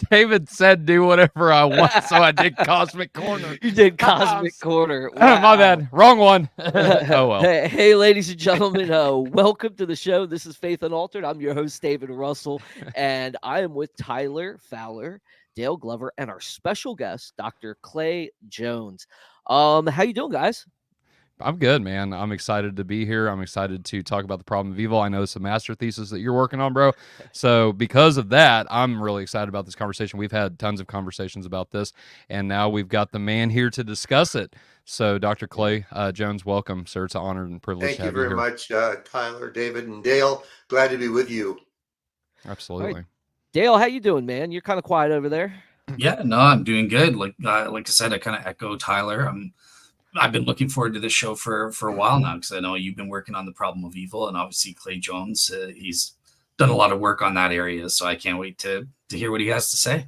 David said do whatever I want, so I did Cosmic Corner. You did Cosmic Corner. My Wow. bad. Wrong one. Oh, well. Hey, ladies and gentlemen, welcome to the show. This is Faith Unaltered. I'm your host, David Russell, and I am with Tyler Fowler, Dale Glover, and our special guest, Dr. Clay Jones. How you doing, guys? I'm good, man. I'm excited to be here. I'm excited to talk about the problem of evil. I know it's a master thesis that you're working on, bro. So, because of that, I'm really excited about this conversation. We've had tons of conversations about this, and now we've got the man here to discuss it. So, Dr. Clay Jones, welcome, sir. It's an honor and privilege to Thank you have you very here. much, Tyler, David, and Dale. Glad to be with you. All right, Absolutely. Dale, how you doing, man? You're kind of quiet over there. Yeah, no, I'm doing good. Like I said, I kind of echo Tyler. I've been looking forward to this show for a while now because I know you've been working on the problem of evil, and obviously Clay Jones, he's done a lot of work on that area. So I can't wait to hear what he has to say.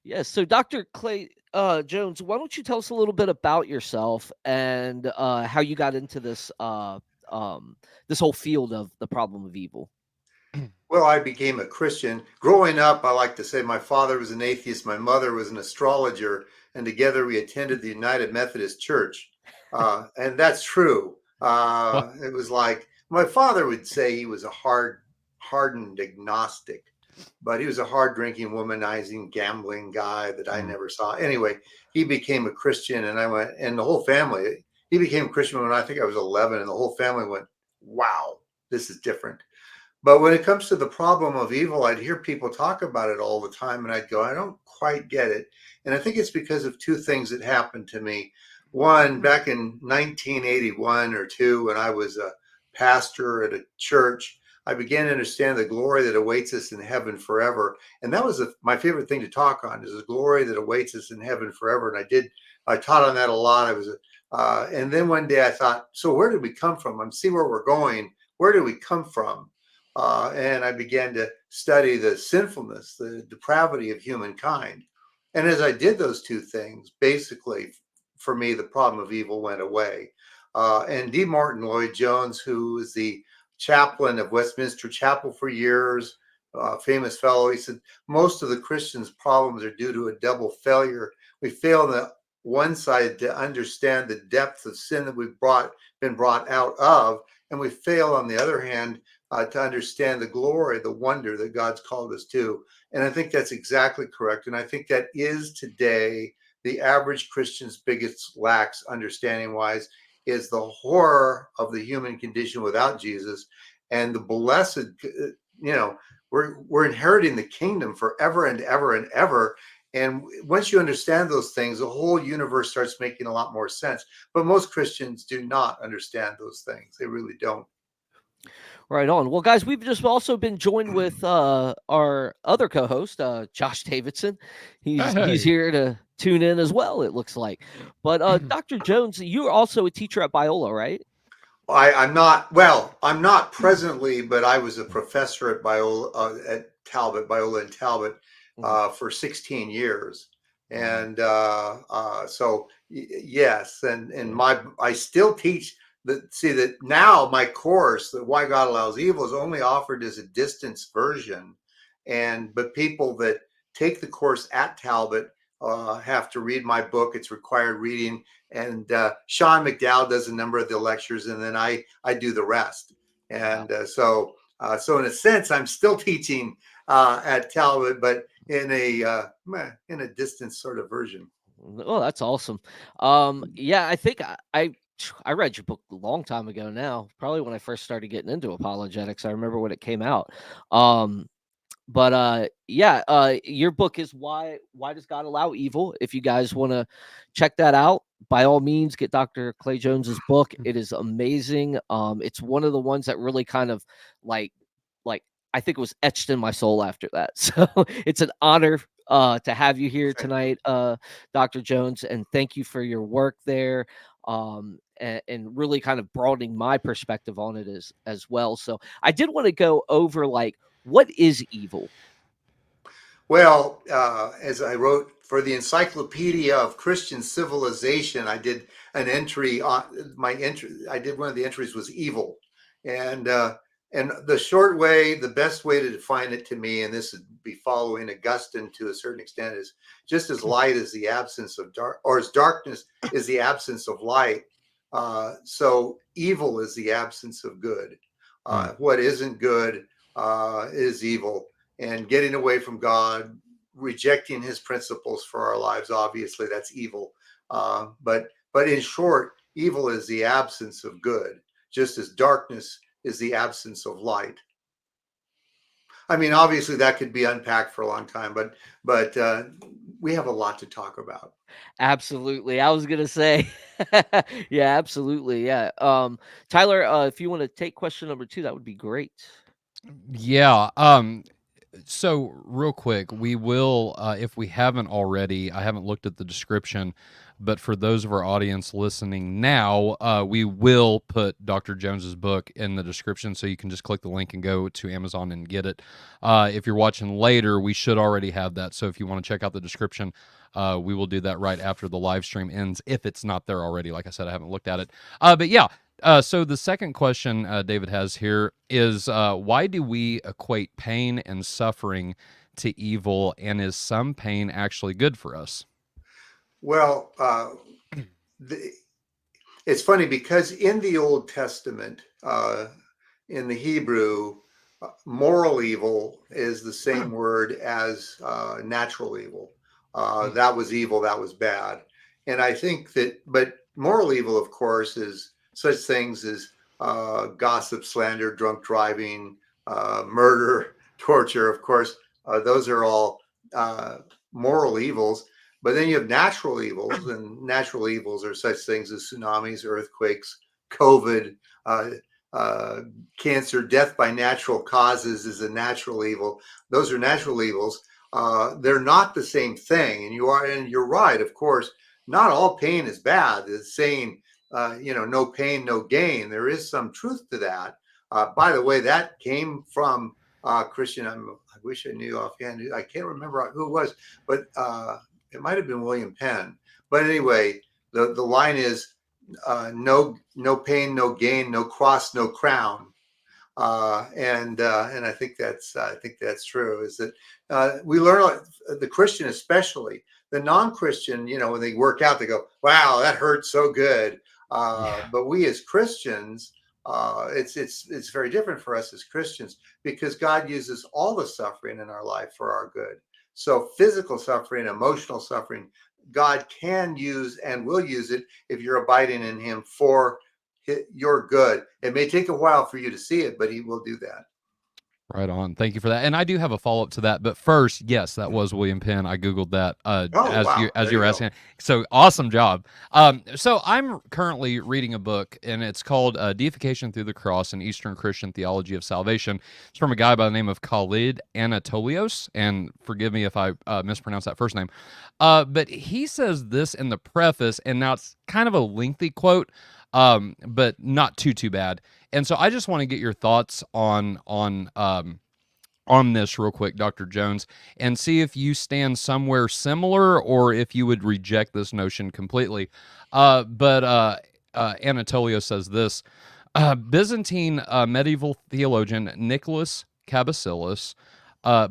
Yes. So, Dr. Clay Jones, why don't you tell us a little bit about yourself and how you got into this whole field of the problem of evil? Well, I became a Christian. Growing up, I like to say my father was an atheist, my mother was an astrologer, and together we attended the United Methodist Church. And that's true. It was like my father would say he was a hardened agnostic, but he was a hard drinking, womanizing, gambling guy that I never saw. Anyway, he became a Christian, and I went, and the whole family, he became a Christian when I think I was 11, and the whole family went, wow, this is different. But when it comes to the problem of evil, I'd hear people talk about it all the time, and I'd go, I don't quite get it. And I think it's because of two things that happened to me. One, back in 1981 or two, when I was a pastor at a church, I began to understand the glory that awaits us in heaven forever. And that was my favorite thing to talk on, is the glory that awaits us in heaven forever. And I taught on that a lot. And then one day I thought, so where did we come from? I see where we're going. Where did we come from? And I began to study the sinfulness, the depravity of humankind. And as I did those two things, basically, for me, the problem of evil went away. And D. Martin Lloyd-Jones, who was the chaplain of Westminster Chapel for years, famous fellow, he said, most of the Christians' problems are due to a double failure. We fail on the one side to understand the depth of sin that we've been brought out of, and we fail on the other hand to understand the glory, the wonder that God's called us to. And I think that's exactly correct. And I think that is today the average Christian's biggest lacks, understanding wise, is the horror of the human condition without Jesus, and the blessed, we're inheriting the kingdom forever and ever and ever. And once you understand those things, the whole universe starts making a lot more sense. But most Christians do not understand those things. They really don't. Right on. Well, guys, we've just also been joined with our other co-host, Josh Davidson. He's Hey. here to tune in as well, it looks like. But Dr. Jones, you're also a teacher at Biola, right? I'm not presently, but I was a professor at Biola and Talbot for 16 years. And yes, and I still teach that now my course, the Why God Allows Evil, is only offered as a distance version. But people that take the course at Talbot have to read my book. It's required reading. And Sean McDowell does a number of the lectures, and then I do the rest. And so in a sense, I'm still teaching at Talbot, but in a distance sort of version. Oh, that's awesome. Yeah, I think I read your book a long time ago now, probably when I first started getting into apologetics. I remember when it came out. But yeah, your book is why does God allow evil? If you guys want to check that out, by all means, get Dr. Clay Jones's book. It is amazing. It's one of the ones that really kind of like I think it was etched in my soul after that. So it's an honor to have you here tonight, Dr. Jones, and thank you for your work there. And really kind of broadening my perspective on it as well. So I did want to go over what is evil? Well, as I wrote for the Encyclopedia of Christian Civilization, I did an entry on my entry. I did one of the entries was evil, and And the short way, the best way to define it to me, and this would be following Augustine to a certain extent, is just as light is the absence of dark, or as darkness is the absence of light, so evil is the absence of good. What isn't good is evil. And getting away from God, rejecting his principles for our lives, obviously that's evil. But in short, evil is the absence of good, just as darkness is the absence of light. I mean, obviously that could be unpacked for a long time, but we have a lot to talk about. Absolutely. I was gonna say, yeah, absolutely, yeah. Tyler, if you want to take question number 2, that would be great. Yeah. So real quick, we will, if we haven't already, I haven't looked at the description, but for those of our audience listening now, we will put Dr. Jones's book in the description, so you can just click the link and go to Amazon and get it. If you're watching later, we should already have that. So if you want to check out the description, we will do that right after the live stream ends, if it's not there already. Like I said, I haven't looked at it. But yeah, so the second question David has here is, why do we equate pain and suffering to evil, and is some pain actually good for us? Well, the, it's funny because in the Old Testament, in the Hebrew, moral evil is the same word as natural evil. That was evil, that was bad. And I think that, but moral evil, of course, is such things as gossip, slander, drunk driving, murder, torture. Of course, those are all moral evils. But then you have natural evils, and natural evils are such things as tsunamis, earthquakes, COVID, uh, uh, cancer, death by natural causes is a natural evil. Those are natural evils. They're not the same thing, and you're right. Of course, not all pain is bad. It's saying, no pain, no gain. There is some truth to that. By the way, that came from Christian. I wish I knew offhand. I can't remember who it was, but it might have been William Penn. But anyway, the line is no pain, no gain, no cross, no crown. And I think that's true. Is that we learn, the Christian especially, the non-Christian, when they work out, they go, "Wow, that hurts so good." Yeah. But we as Christians, it's very different for us as Christians, because God uses all the suffering in our life for our good. So physical suffering, emotional suffering, God can use and will use it if you're abiding in Him for your good. It may take a while for you to see it, but he will do that. Right on. Thank you for that. And I do have a follow up to that. But first, yes, that was William Penn. I googled that Oh, wow. as There you you were go. asking. So awesome job. So I'm currently reading a book, and it's called "Deification Through the Cross: An Eastern Christian Theology of Salvation." It's from a guy by the name of Khalid Anatolios, and forgive me if I mispronounce that first name. But he says this in the preface, and now it's kind of a lengthy quote, but not too bad. And so I just want to get your thoughts on this real quick, Dr. Jones, and see if you stand somewhere similar or if you would reject this notion completely. But Anatolio says this: Byzantine medieval theologian Nicholas Cabasilas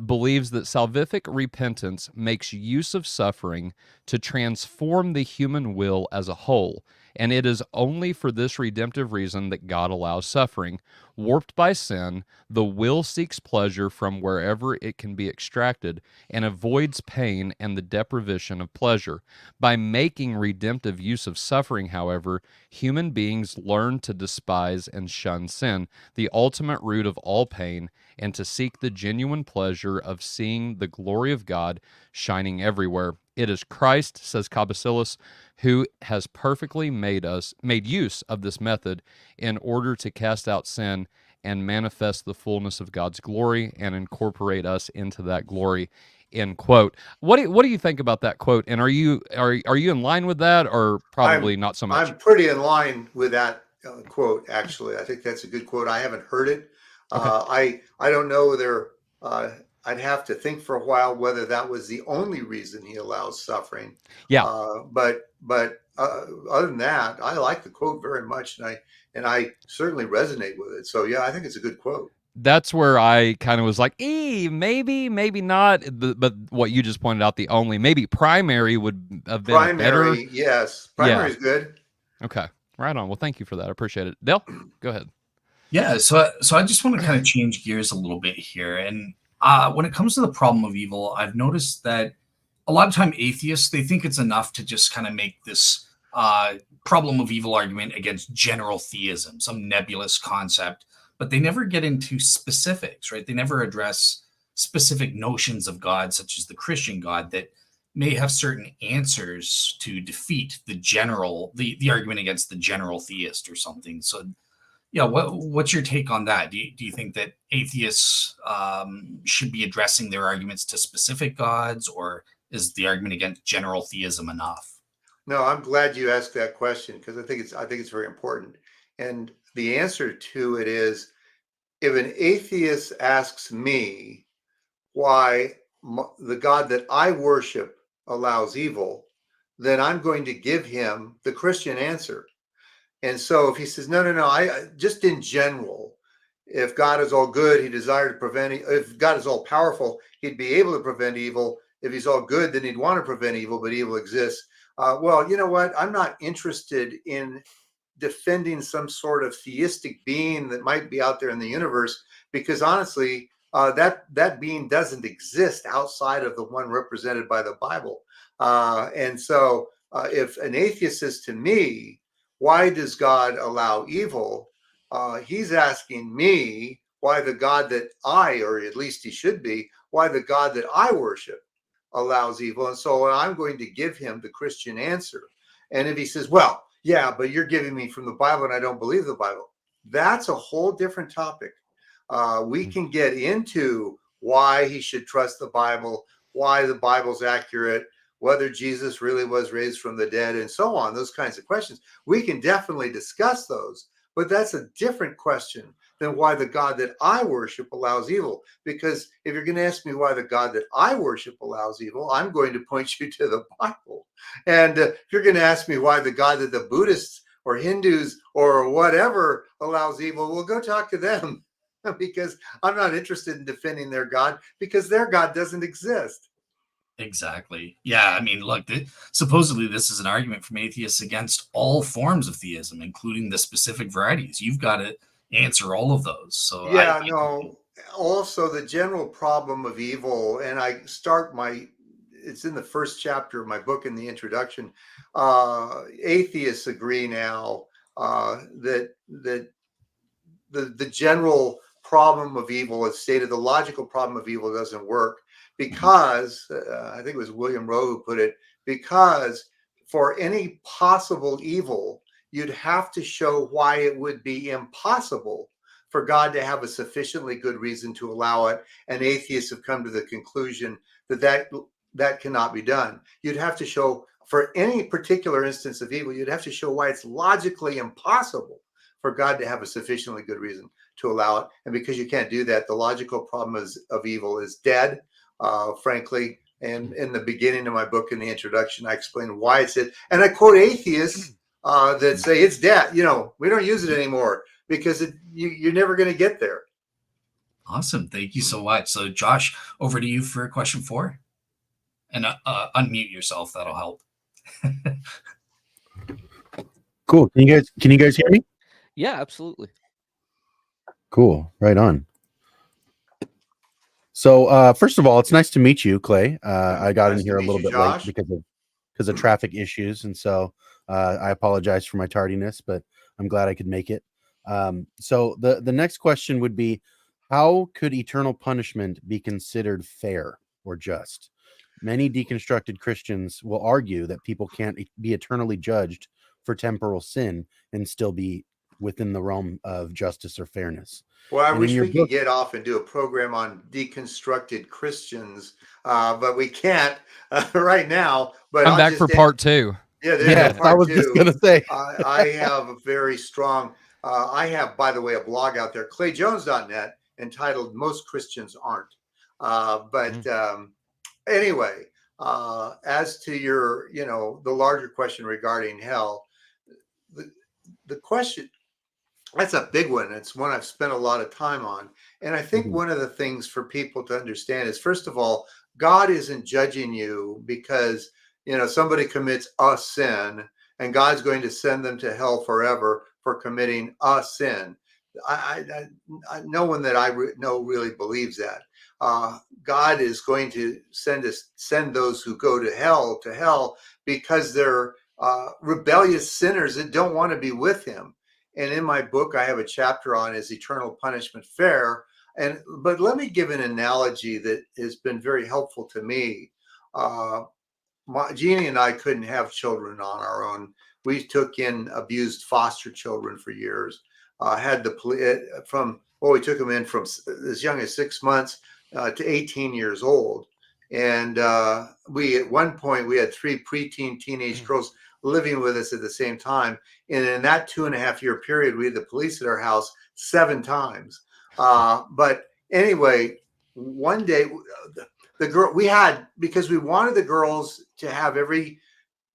believes that salvific repentance makes use of suffering to transform the human will as a whole, and it is only for this redemptive reason that God allows suffering. Warped by sin, the will seeks pleasure from wherever it can be extracted and avoids pain and the deprivation of pleasure. By making redemptive use of suffering, however, human beings learn to despise and shun sin, the ultimate root of all pain, and to seek the genuine pleasure of seeing the glory of God shining everywhere. It is Christ, says Cabasilas, who has perfectly made use of this method in order to cast out sin and manifest the fullness of God's glory and incorporate us into that glory. End quote. What do you think about that quote? And are you in line with that, or I'm probably not so much? I'm pretty in line with that quote. Actually, I think that's a good quote. I haven't heard it. Okay. I don't know whether I'd have to think for a while whether that was the only reason he allows suffering. Yeah. But other than that, I like the quote very much, and I certainly resonate with it. So yeah, I think it's a good quote. that's where I kind of was like, maybe, maybe not. But what you just pointed out, the only maybe primary would have been a better. Primary, yes. Yeah. Primary is good. Okay. Right on. Well, thank you for that. I appreciate it. Dale, go ahead. Yeah, so I just want to kind of change gears a little bit here, and when it comes to the problem of evil, I've noticed that a lot of time atheists, they think it's enough to just kind of make this problem of evil argument against general theism, some nebulous concept, but they never get into specifics, right? They never address specific notions of God, such as the Christian God, that may have certain answers to defeat the argument against the general theist or something. So yeah, what's your take on that? Do you think that atheists should be addressing their arguments to specific gods, or is the argument against general theism enough? No, I'm glad you asked that question because I think it's very important. And the answer to it is, if an atheist asks me why the God that I worship allows evil, then I'm going to give him the Christian answer. And so if he says, no, just in general, if God is all good, he desired to prevent, if God is all powerful, he'd be able to prevent evil. If he's all good, then he'd want to prevent evil, but evil exists. Well, you know what? I'm not interested in defending some sort of theistic being that might be out there in the universe, because honestly, that being doesn't exist outside of the one represented by the Bible. And so, if an atheist says to me, "Why does God allow evil?" He's asking me why the God that or at least he should be, why the God that I worship allows evil. And so I'm going to give him the Christian answer. And if he says, well, yeah, but you're giving me from the Bible and I don't believe the Bible, that's a whole different topic. We can get into why he should trust the Bible, why the Bible's accurate, whether Jesus really was raised from the dead, and so on, those kinds of questions. We can definitely discuss those, but that's a different question than why the God that I worship allows evil. Because if you're going to ask me why the God that I worship allows evil, I'm going to point you to the Bible. And if you're going to ask me why the God that the Buddhists or Hindus or whatever allows evil, well, go talk to them. Because I'm not interested in defending their God, because their God doesn't exist. Exactly. Yeah. I mean, look, supposedly this is an argument from atheists against all forms of theism, including the specific varieties. You've got to answer all of those. So Yeah, no. Also, the general problem of evil, and it's in the first chapter of my book in the introduction. Atheists agree now that the general problem of evil is stated, the logical problem of evil doesn't work because I think it was William Rowe who put it, because for any possible evil, you'd have to show why it would be impossible for God to have a sufficiently good reason to allow it. And atheists have come to the conclusion that cannot be done. You'd have to show, for any particular instance of evil, you'd have to show why it's logically impossible for God to have a sufficiently good reason to allow it. And because you can't do that, the logical problem of evil is dead, frankly. And in the beginning of my book, in the introduction, I explain why it's it. And I quote atheists that say it's dead. We don't use it anymore because you're never going to get there. Awesome. Thank you so much. So, Josh, over to you for question 4. And unmute yourself. That'll help. Cool. Can you guys hear me? Yeah, absolutely. Cool. Right on. So first of all, it's nice to meet you, Clay. I got Nice in to here a meet little you, bit late Josh. because of traffic issues, and so I apologize for my tardiness, but I'm glad I could make it. So the next question would be, how could eternal punishment be considered fair or just? Many deconstructed Christians will argue that people can't be eternally judged for temporal sin and still be within the realm of justice or fairness. Well, I And in wish your we could book, get off and do a program on deconstructed Christians, but we can't right now. But I'm I'll back for just part 2. Yeah, there's a yes, I part was just two. gonna say. I have a very strong. I have, by the way, a blog out there, clayjones.net, entitled "Most Christians Aren't." But anyway, as to your, the larger question regarding hell, the question That's a big one. It's one I've spent a lot of time on. And I think Mhm. one of the things for people to understand is, first of all, God isn't judging you because, somebody commits a sin and God's going to send them to hell forever for committing a sin. No one that I know really believes that. God is going to send those who go to hell because they're rebellious sinners that don't want to be with Him. And in my book, I have a chapter on is eternal punishment fair? But let me give an analogy that has been very helpful to me. Uh, Jeannie and I couldn't have children on our own. We took in abused foster children for years. Had the we took them in from as young as 6 months to 18 years old. And we at one point we had three preteen teenage girls living with us at the same time. And in that 2.5 year period, we had the police at our house 7 times. But anyway, one day the girl we had, because we wanted the girls to have every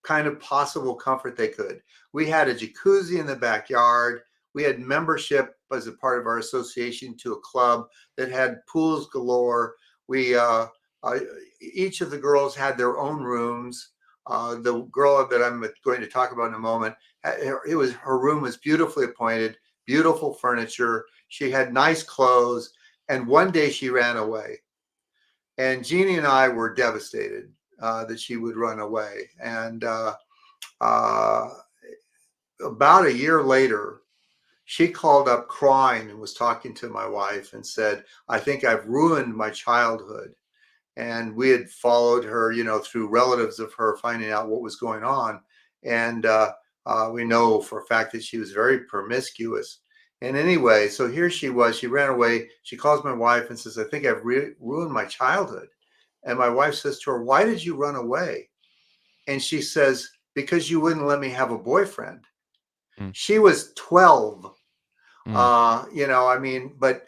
kind of possible comfort they could. We had a jacuzzi in the backyard. We had membership as a part of our association to a club that had pools galore. We uh, each of the girls had their own rooms. The girl that I'm going to talk about in a moment, her room was beautifully appointed, beautiful furniture. She had nice clothes, and one day she ran away. And Jeannie and I were devastated that she would run away. And uh, about a year later, she called up crying and was talking to my wife and said, I think I've ruined my childhood. And we had followed her, through relatives of her, finding out what was going on. And we know for a fact that she was very promiscuous. And anyway, so here she was. She ran away. She calls my wife and says, I think I've ruined my childhood. And my wife says to her, why did you run away? And she says, because you wouldn't let me have a boyfriend. Mm, She was 12. mm, I mean, but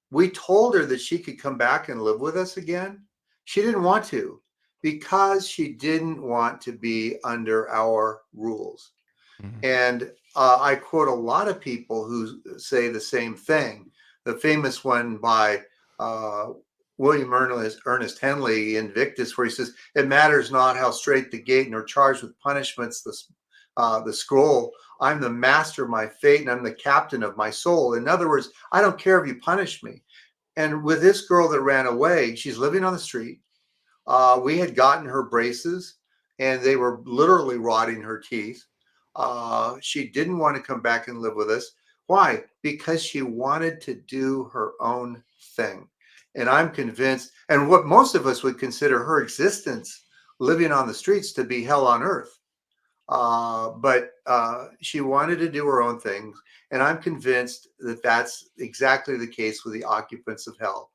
we told her that she could come back and live with us again. She didn't want to because she didn't want to be under our rules. mm, And I quote a lot of people who say the same thing. The famous one by uh, William Ernest Henley, Invictus, where he says, "It matters not how straight the gate, nor charged with punishments the scroll. I'm the master of my fate, and I'm the captain of my soul." In other words, I don't care if you punish me. And with this girl that ran away, she's living on the street. We had gotten her braces, and they were literally rotting her teeth. She didn't want to come back and live with us. Why? Because she wanted to do her own thing. And I'm convinced, and what most of us would consider her existence living on the streets to be hell on earth. But she wanted to do her own things. And I'm convinced that that's exactly the case with the occupants of hell.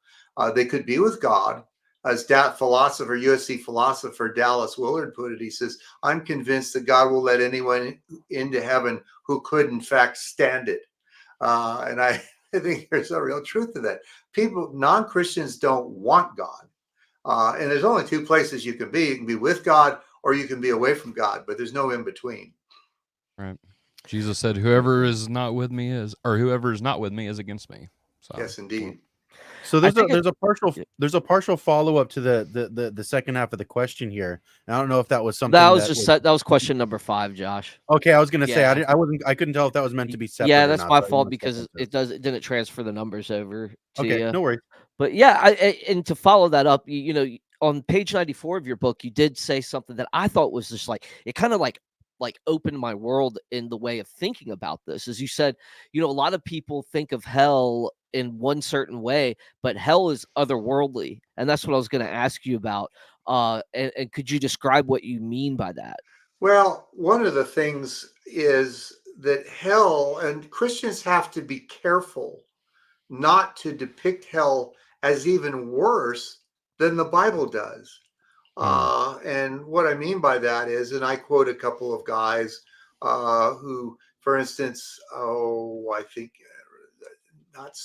They could be with God. As USC philosopher Dallas Willard put it, he says, I'm convinced that God will let anyone into heaven who could, in fact, stand it. And I think there's a real truth to that. Non Christians don't want God. And there's only two places you can be. You can be with God or you can be away from God, but there's no in between. right. Jesus said, "Whoever is not with me is, or whoever is not with me is against me." So, Yes, indeed. So I think it, there's a partial follow up to the second half of the question here. And I don't know if that was that something was that just was that was question number 5, Josh. okay. I was gonna say Yeah. I couldn't tell if that was meant to be Yeah, separate or that's not. my So I didn't fault want to step because into it. it didn't transfer the numbers over to Okay, you. no worries. But yeah, and to follow that up, on page 94 of your book, you did say something that I thought was just like it kind of like opened my world in the way of thinking about this. As you said, a lot of people think of hell in one certain way, but hell is otherworldly, and that's what I was going to ask you about. And could you describe what you mean by that? Well, one of the things is that hell, and Christians have to be careful not to depict hell as even worse than the Bible does. mm, And what I mean by that is, and I quote a couple of guys who, for instance, I think not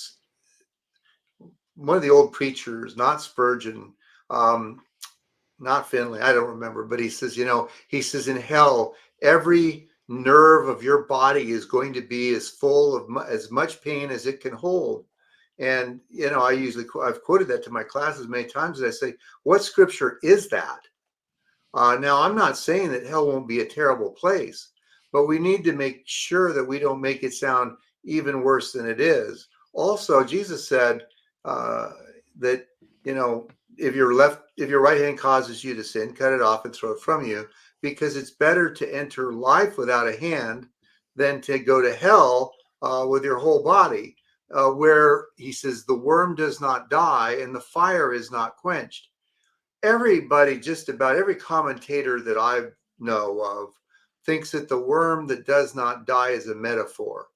one of the old preachers, not Spurgeon, not Finley, I don't remember, but he says, in hell, every nerve of your body is going to be as full of as much pain as it can hold. And I've quoted that to my classes many times. And I say, what scripture is that? Now, I'm not saying that hell won't be a terrible place, but we need to make sure that we don't make it sound even worse than it is. Also, Jesus said that, you know, if your right hand causes you to sin, cut it off and throw it from you, because it's better to enter life without a hand than to go to hell with your whole body, where he says the worm does not die and the fire is not quenched. Everybody, just about every commentator that I know of, thinks that the worm that does not die is a metaphor.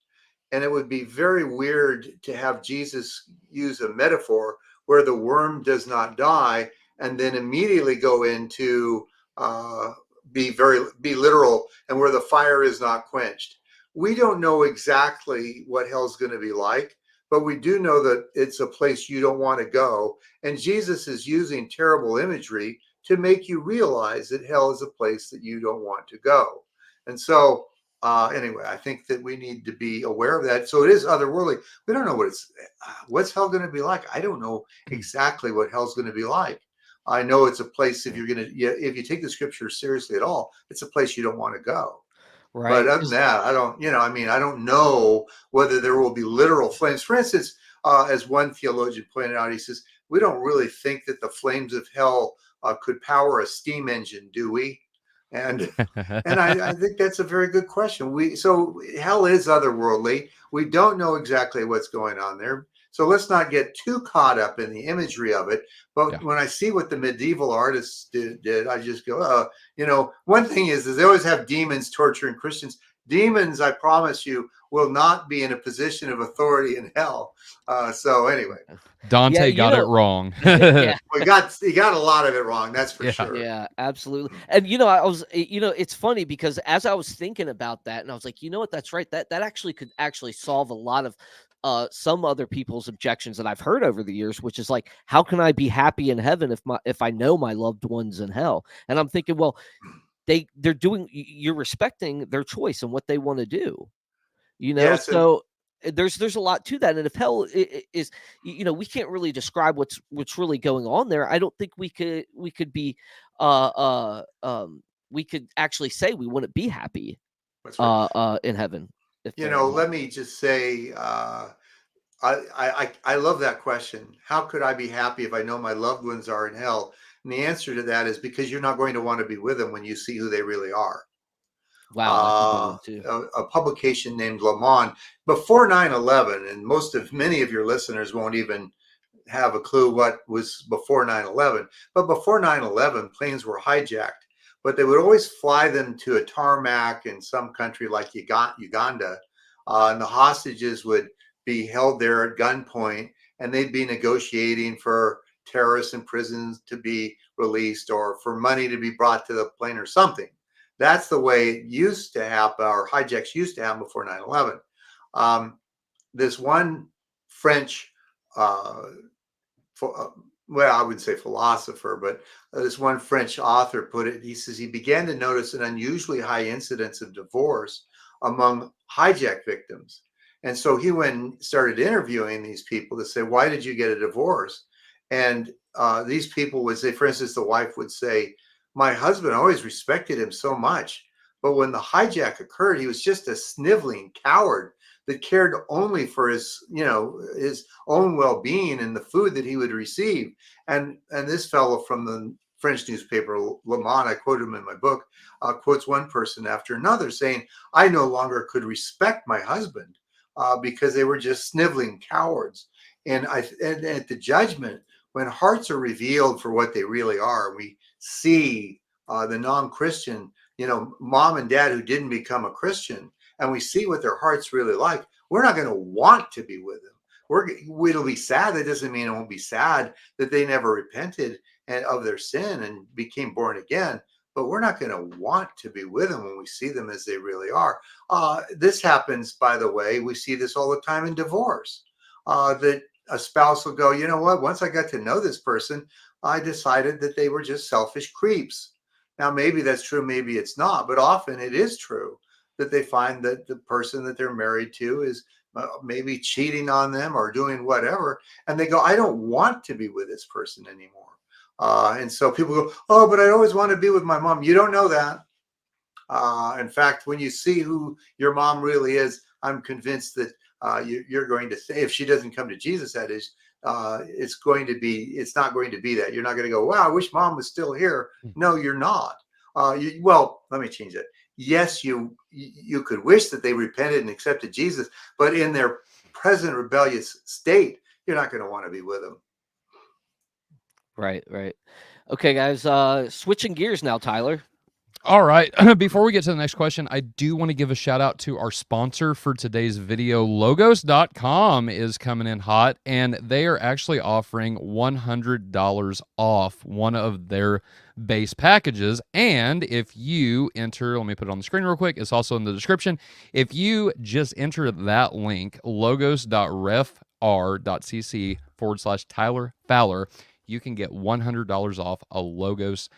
And it would be very weird to have Jesus use a metaphor where the worm does not die and then immediately go into uh, be literal and where the fire is not quenched. We don't know exactly what hell's going to be like, but we do know that it's a place you don't want to go. And Jesus is using terrible imagery to make you realize that hell is a place that you don't want to go. And so, anyway, I think that we need to be aware of that. So it is otherworldly. We don't know what's hell going to be like. I don't know exactly what hell's going to be like. I know it's a place if if you take the scripture seriously at all, it's a place you don't want to go. But Right. other than that, I don't, I don't know whether there will be literal flames. For instance, as one theologian pointed out, he says, we don't really think that the flames of hell could power a steam engine, do we? And I think that's a very good question. So hell is otherworldly. We don't know exactly what's going on there. So let's not get too caught up in the imagery of it. But Yeah. when I see what the medieval artists did I just go, one thing is they always have demons torturing Christians. Demons, I promise you, will not be in a position of authority in hell. So anyway, Yeah, Dante you got it know, wrong. yeah, he got a lot of it wrong. That's for Yeah. sure. yeah, absolutely. And it's funny because as I was thinking about that, and I was like, you know what, that's right. That actually could actually solve a lot of some other people's objections that I've heard over the years, which is like, how can I be happy in heaven if I know my loved one's in hell? And I'm thinking, well, you're respecting their choice and what they want to do. Yes, and So there's a lot to that, and if hell is, we can't really describe what's really going on there. I don't think we could be we could actually say we wouldn't be happy that's right. in heaven if they're in hell. Let me just say, I love that question. How could I be happy if I know my loved ones are in hell? And the answer to that is because you're not going to want to be with them when you see who they really are. Wow, that's a good one too. A publication named Le Monde before 9/11, and many of your listeners won't even have a clue what was before 9/11. But before 9/11, planes were hijacked, but they would always fly them to a tarmac in some country like Uganda, and the hostages would be held there at gunpoint, and they'd be negotiating for terrorists in prisons to be released or for money to be brought to the plane or something. That's the way it used to happen, or hijacks used to happen before 9/11. This one French uh, well, I wouldn't say philosopher, but this one French author put it. He says he began to notice an unusually high incidence of divorce among hijack victims. And so he went and started interviewing these people to say, why did you get a divorce? And these people would say, for instance, the wife would say, my husband always respected him so much. But when the hijack occurred, he was just a sniveling coward that cared only for his own well-being and the food that he would receive. And this fellow from the French newspaper Le Monde, I quote him in my book, quotes one person after another saying, I no longer could respect my husband because they were just sniveling cowards. And at the judgment, when hearts are revealed for what they really are, we see the non-Christian, mom and dad who didn't become a Christian, and we see what their hearts really like. We're not going to want to be with them. It'll be sad. That doesn't mean it won't be sad that they never repented of their sin and became born again. But we're not going to want to be with them when we see them as they really are. This happens, by the way. We see this all the time in divorce. That a spouse will go, you know what? Once I got to know this person, I decided that they were just selfish creeps. Now, maybe that's true, maybe it's not, but often it is true. that they find that the person that they're married to is maybe cheating on them or doing whatever, and they go, I don't want to be with this person anymore. And so people go, oh, but I always want to be with my mom. You don't know that. In fact, when you see who your mom really is, I'm convinced that you're going to say, if she doesn't come to Jesus, that is, it's not going to be that. You're not going to go, wow, I wish mom was still here. No, you're not. Well, let me change it. Yes, you could wish that they repented and accepted Jesus, but in their present rebellious state, you're not going to want to be with them. Right. Okay, guys. Switching gears now, Tyler. All right. Before we get to the next question, I do want to give a shout out to our sponsor for today's video. Logos.com is coming in hot, and they are actually offering $100 off one of their base packages. And if you enter, let me put it on the screen real quick, it's also in the description. If you just enter that link, logos.refr.cc/Tyler Fowler, you can get $100 off a Logos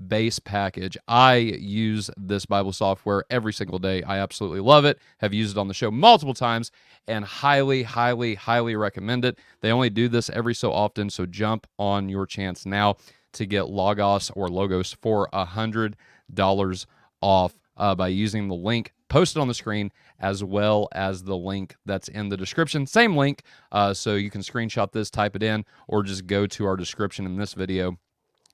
base package. I use this Bible software every single day. I absolutely love it. Have used it on the show multiple times and highly, highly, highly recommend it. They only do this every so often, so jump on your chance now to get Logos for $100 off by using the link posted on the screen, as well as the link that's in the description. Same link, so you can screenshot this, type it in, or just go to our description in this video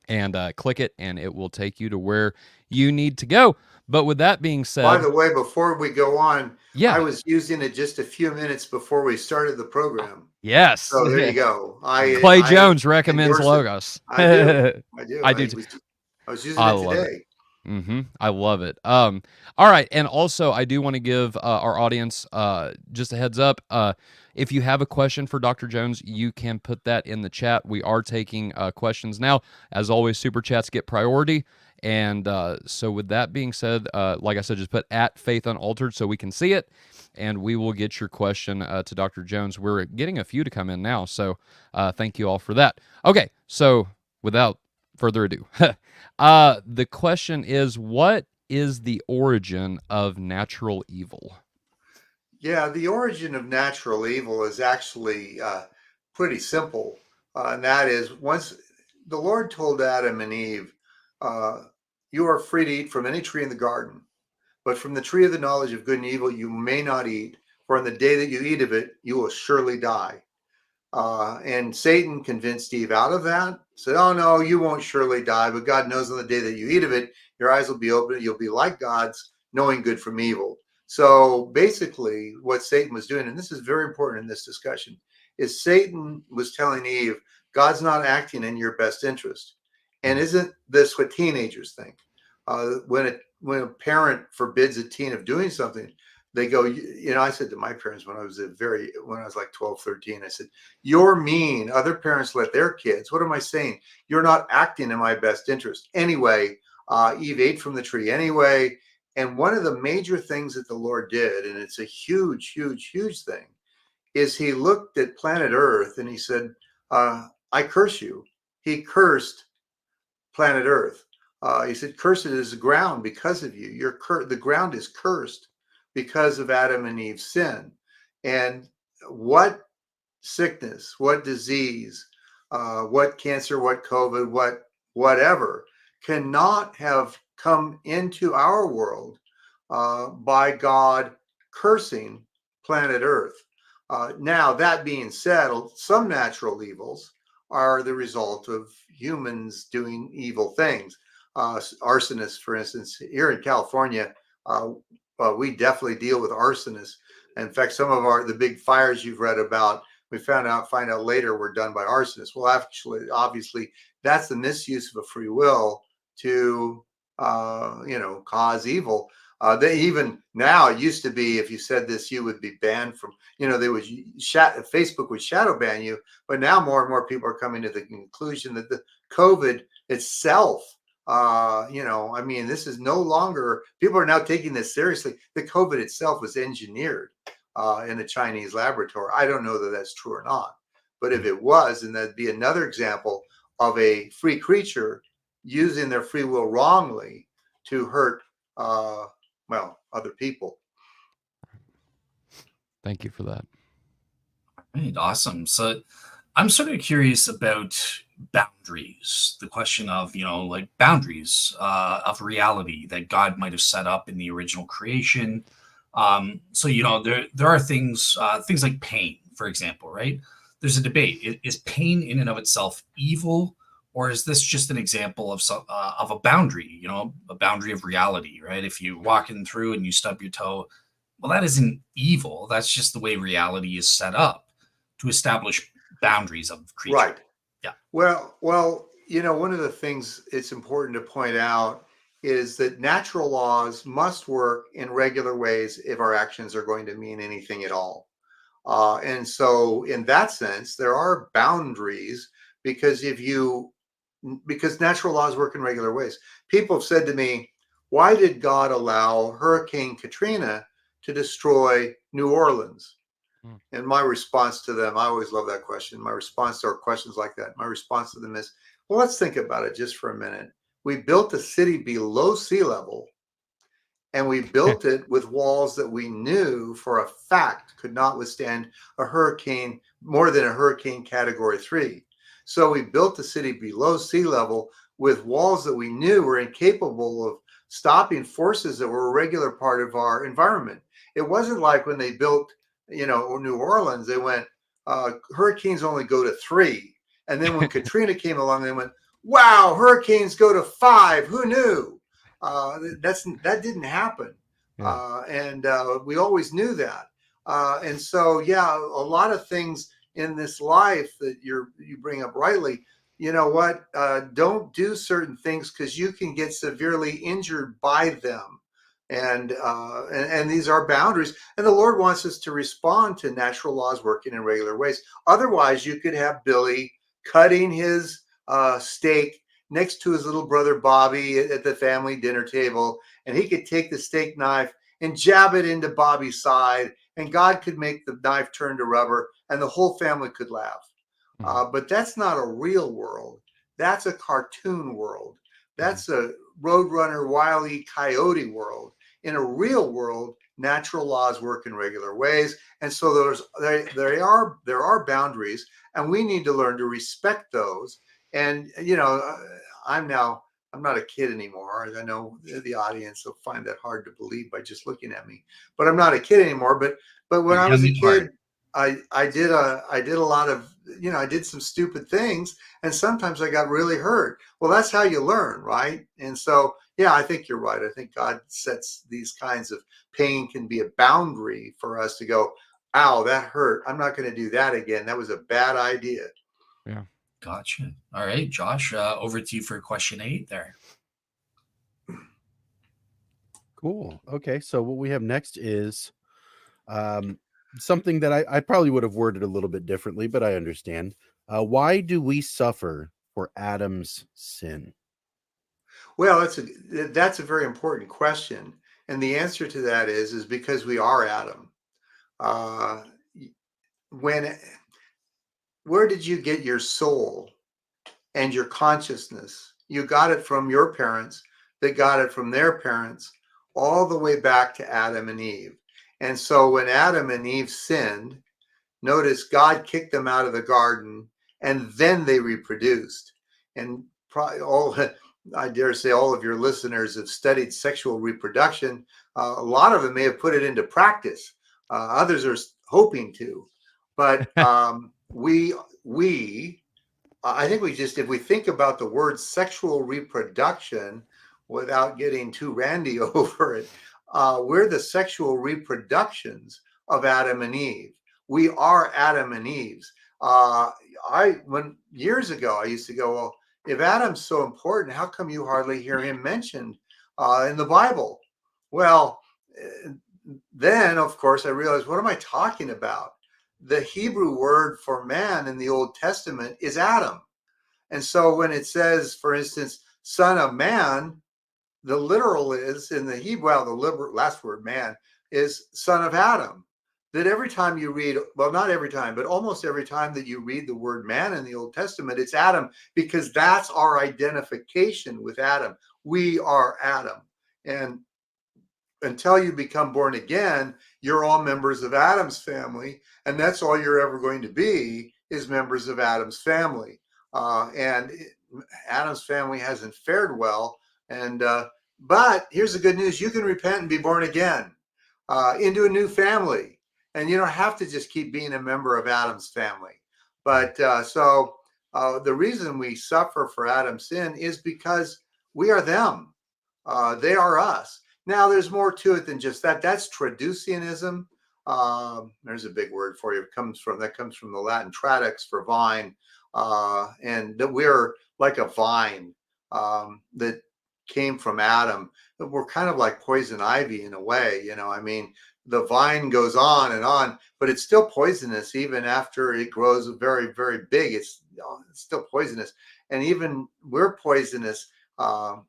and click it, and it will take you to where you need to go. But with that being said, by the way, before we go on, yeah, I was using it just a few minutes before we started the program. Yes. So there you go. Clay Jones recommends Logos. I do. I do. I was using it today. I love it. All right, and also I do want to give our audience just a heads up. If you have a question for Dr. Jones, you can put that in the chat. We are taking questions now. As always, super chats get priority. And so with that being said, like I said, just put @FaithUnaltered so we can see it, and we will get your question to Dr. Jones. We're getting a few to come in now, so thank you all for that. Okay, so without further ado, the question is, what is the origin of natural evil? Yeah, the origin of natural evil is actually pretty simple. And that is, once the Lord told Adam and Eve, you are free to eat from any tree in the garden, but from the tree of the knowledge of good and evil you may not eat, for on the day that you eat of it, you will surely die. And Satan convinced Eve out of that, said, oh, no, you won't surely die, but God knows on the day that you eat of it, your eyes will be open, you'll be like gods, knowing good from evil. So basically, what Satan was doing, and this is very important in this discussion, is Satan was telling Eve, God's not acting in your best interest. And isn't this what teenagers think? When a parent forbids a teen of doing something, they go, I said to my parents when I was like 12, 13, I said, you're mean. Other parents let their kids. What am I saying? You're not acting in my best interest. Anyway, Eve ate from the tree anyway. And one of the major things that the Lord did, and it's a huge, huge, huge thing, is he looked at planet Earth and he said, I curse you. He cursed planet Earth. He said, cursed is the ground because of you. The ground is cursed because of Adam and Eve's sin. And what sickness, what disease, what cancer, what COVID, whatever cannot have come into our world by God cursing planet Earth. Now, that being said, some natural evils are the result of humans doing evil things. Arsonists, for instance, here in California, we definitely deal with arsonists. In fact, some of the big fires you've read about, we find out later were done by arsonists. Well, actually, obviously, that's the misuse of a free will to, cause evil. They even now, it used to be if you said this, you would be banned from, they would Facebook would shadow ban you, but now more and more people are coming to the conclusion that the COVID itself, this is no longer, people are now taking this seriously. The COVID itself was engineered in a Chinese laboratory. I don't know that that's true or not, but if it was, then that'd be another example of a free creature using their free will wrongly to hurt well, other people. Thank you for that. Right, awesome. So I'm sort of curious about boundaries. The question of, like boundaries of reality that God might have set up in the original creation. So there are things like pain, for example, right? There's a debate: is pain in and of itself evil, or is this just an example of a boundary? A boundary of reality, right? If you're walking through and you stub your toe, well, that isn't evil. That's just the way reality is set up to establish boundaries of creatures. Right. Yeah. Well, one of the things it's important to point out is that natural laws must work in regular ways if our actions are going to mean anything at all. And so, in that sense, there are boundaries because because natural laws work in regular ways. People have said to me, why did God allow Hurricane Katrina to destroy New Orleans? Hmm. And my response to them, I always love that question. My response to our questions like that, my response to them is, well, let's think about it just for a minute. We built a city below sea level, and we built it with walls that we knew for a fact could not withstand a hurricane more than a hurricane category 3. So we built the city below sea level with walls that we knew were incapable of stopping forces that were a regular part of our environment. It wasn't like when they built, New Orleans, they went, hurricanes only go to 3. And then when Katrina came along, they went, wow, hurricanes go to 5. Who knew? That didn't happen, Yeah. and we always knew that. And so, yeah, a lot of things in this life that you bring up rightly. You know what? Don't do certain things because you can get severely injured by them. And these are boundaries, and the Lord wants us to respond to natural laws working in regular ways. Otherwise, you could have Billy cutting his steak next to his little brother Bobby at the family dinner table, and he could take the steak knife and jab it into Bobby's side, and God could make the knife turn to rubber, and the whole family could laugh. But that's not a real world. That's a cartoon world. That's a Roadrunner, Wile E. Coyote world. In a real world, natural laws work in regular ways, and so there are boundaries, and we need to learn to respect those. And I'm not a kid anymore. I know the audience will find that hard to believe by just looking at me, but I'm not a kid anymore. But when You're I was young a at heart. kid, I did a lot of, I did some stupid things, and sometimes I got really hurt. Well, that's how you learn, right? And so, yeah, I think you're right. I think God sets these kinds of pain can be a boundary for us to go, ow, that hurt. I'm not going to do that again. That was a bad idea. Yeah. Gotcha. All right, Josh, over to you for question 8 there. Cool. Okay, so what we have next is something that I probably would have worded a little bit differently, but I understand. Why do we suffer for Adam's sin? Well, that's a very important question, and the answer to that is because we are Adam. Uh, when Where did you get your soul and your consciousness? You got it from your parents, that got it from their parents, all the way back to Adam and Eve. And so when Adam and Eve sinned, notice God kicked them out of the garden, and then they reproduced. And probably I dare say, all of your listeners have studied sexual reproduction. A lot of them may have put it into practice. Others are hoping to. But I think if we think about the word sexual reproduction without getting too randy over it, we're the sexual reproductions of Adam and Eve. We are Adam and Eve's. When years ago, I used to go, well, if Adam's so important, how come you hardly hear him mentioned in the Bible? Well, then of course I realized, what am I talking about? The Hebrew word for man in the Old Testament is Adam. And so when it says, for instance, son of man, the literal is in the Hebrew, well, the last word man is son of Adam. That every time you read, well, not every time, but almost every time that you read the word man in the Old Testament, it's Adam, because that's our identification with Adam. We are Adam. And until you become born again, you're all members of Adam's family, and that's all you're ever going to be is members of Adam's family. And Adam's family hasn't fared well. And but here's the good news: you can repent and be born again into a new family, and you don't have to just keep being a member of Adam's family. But the reason we suffer for Adam's sin is because we are them. They are us. Now, there's more to it than just that. That's traducianism. There's a big word for you. It comes from the Latin tradex for vine, and that we're like a vine that came from Adam. We're kind of like poison ivy in a way. I mean, the vine goes on, but it's still poisonous even after it grows very, very big. It's still poisonous, and even we're poisonous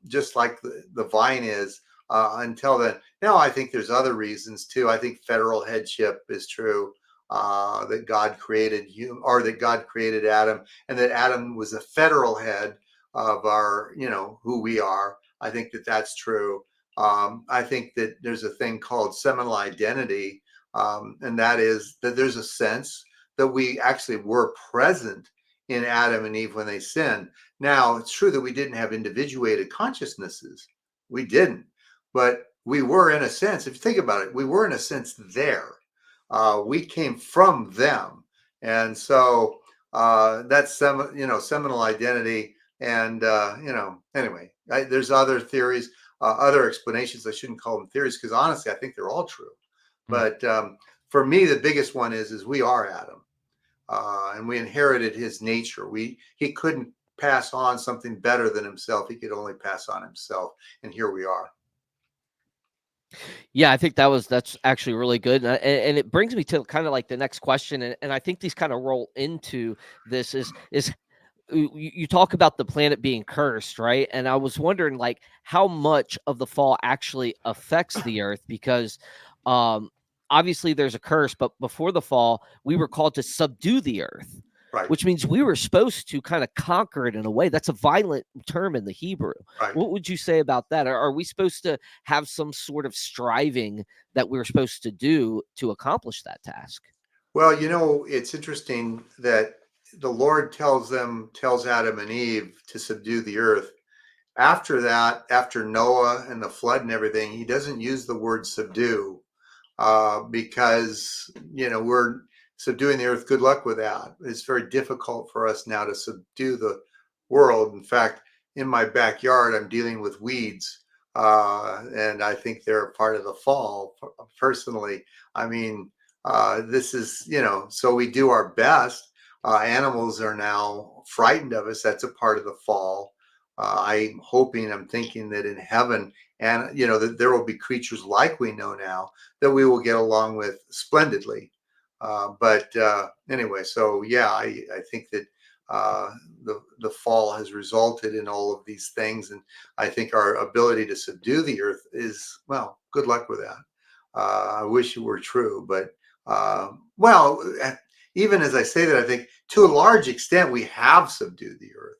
just like the vine is until then. Now, I think there's other reasons too. I think federal headship is true, that God created you, or that God created Adam, and that Adam was a federal head of our, who we are. I think that that's true. I think that there's a thing called seminal identity, and that is that there's a sense that we actually were present in Adam and Eve when they sinned. Now, it's true that we didn't have individuated consciousnesses. We didn't. But we were, in a sense, if you think about it, we were, in a sense, there. We came from them. And so that's, seminal identity. And, anyway, there's other theories, other explanations. I shouldn't call them theories because honestly, I think they're all true. But for me, the biggest one is we are Adam. And we inherited his nature. He couldn't pass on something better than himself. He could only pass on himself, and here we are. Yeah, I think that's actually really good, and it brings me to kind of like the next question, and I think these kind of roll into this is you talk about the planet being cursed, right? And I was wondering like how much of the fall actually affects the earth because obviously there's a curse, but before the fall, we were called to subdue the earth. Right. Which means we were supposed to kind of conquer it in a way. That's a violent term in the Hebrew. Right. What would you say about that? Are we supposed to have some sort of striving that we're supposed to do to accomplish that task? Well, it's interesting that the Lord tells Adam and Eve to subdue the earth. After that, after Noah and the flood and everything, he doesn't use the word subdue. Because we're subduing the earth. Good luck with that. It's very difficult for us now to subdue the world. In fact, in my backyard, I'm dealing with weeds, and I think they're a part of the fall. Personally, I mean, this is so we do our best. Animals are now frightened of us. That's a part of the fall. I'm thinking that in heaven, and that there will be creatures like we know now that we will get along with splendidly. But anyway, so yeah, I think that the fall has resulted in all of these things, and I think our ability to subdue the earth is, well, good luck with that. I wish it were true, but even as I say that, I think to a large extent we have subdued the earth.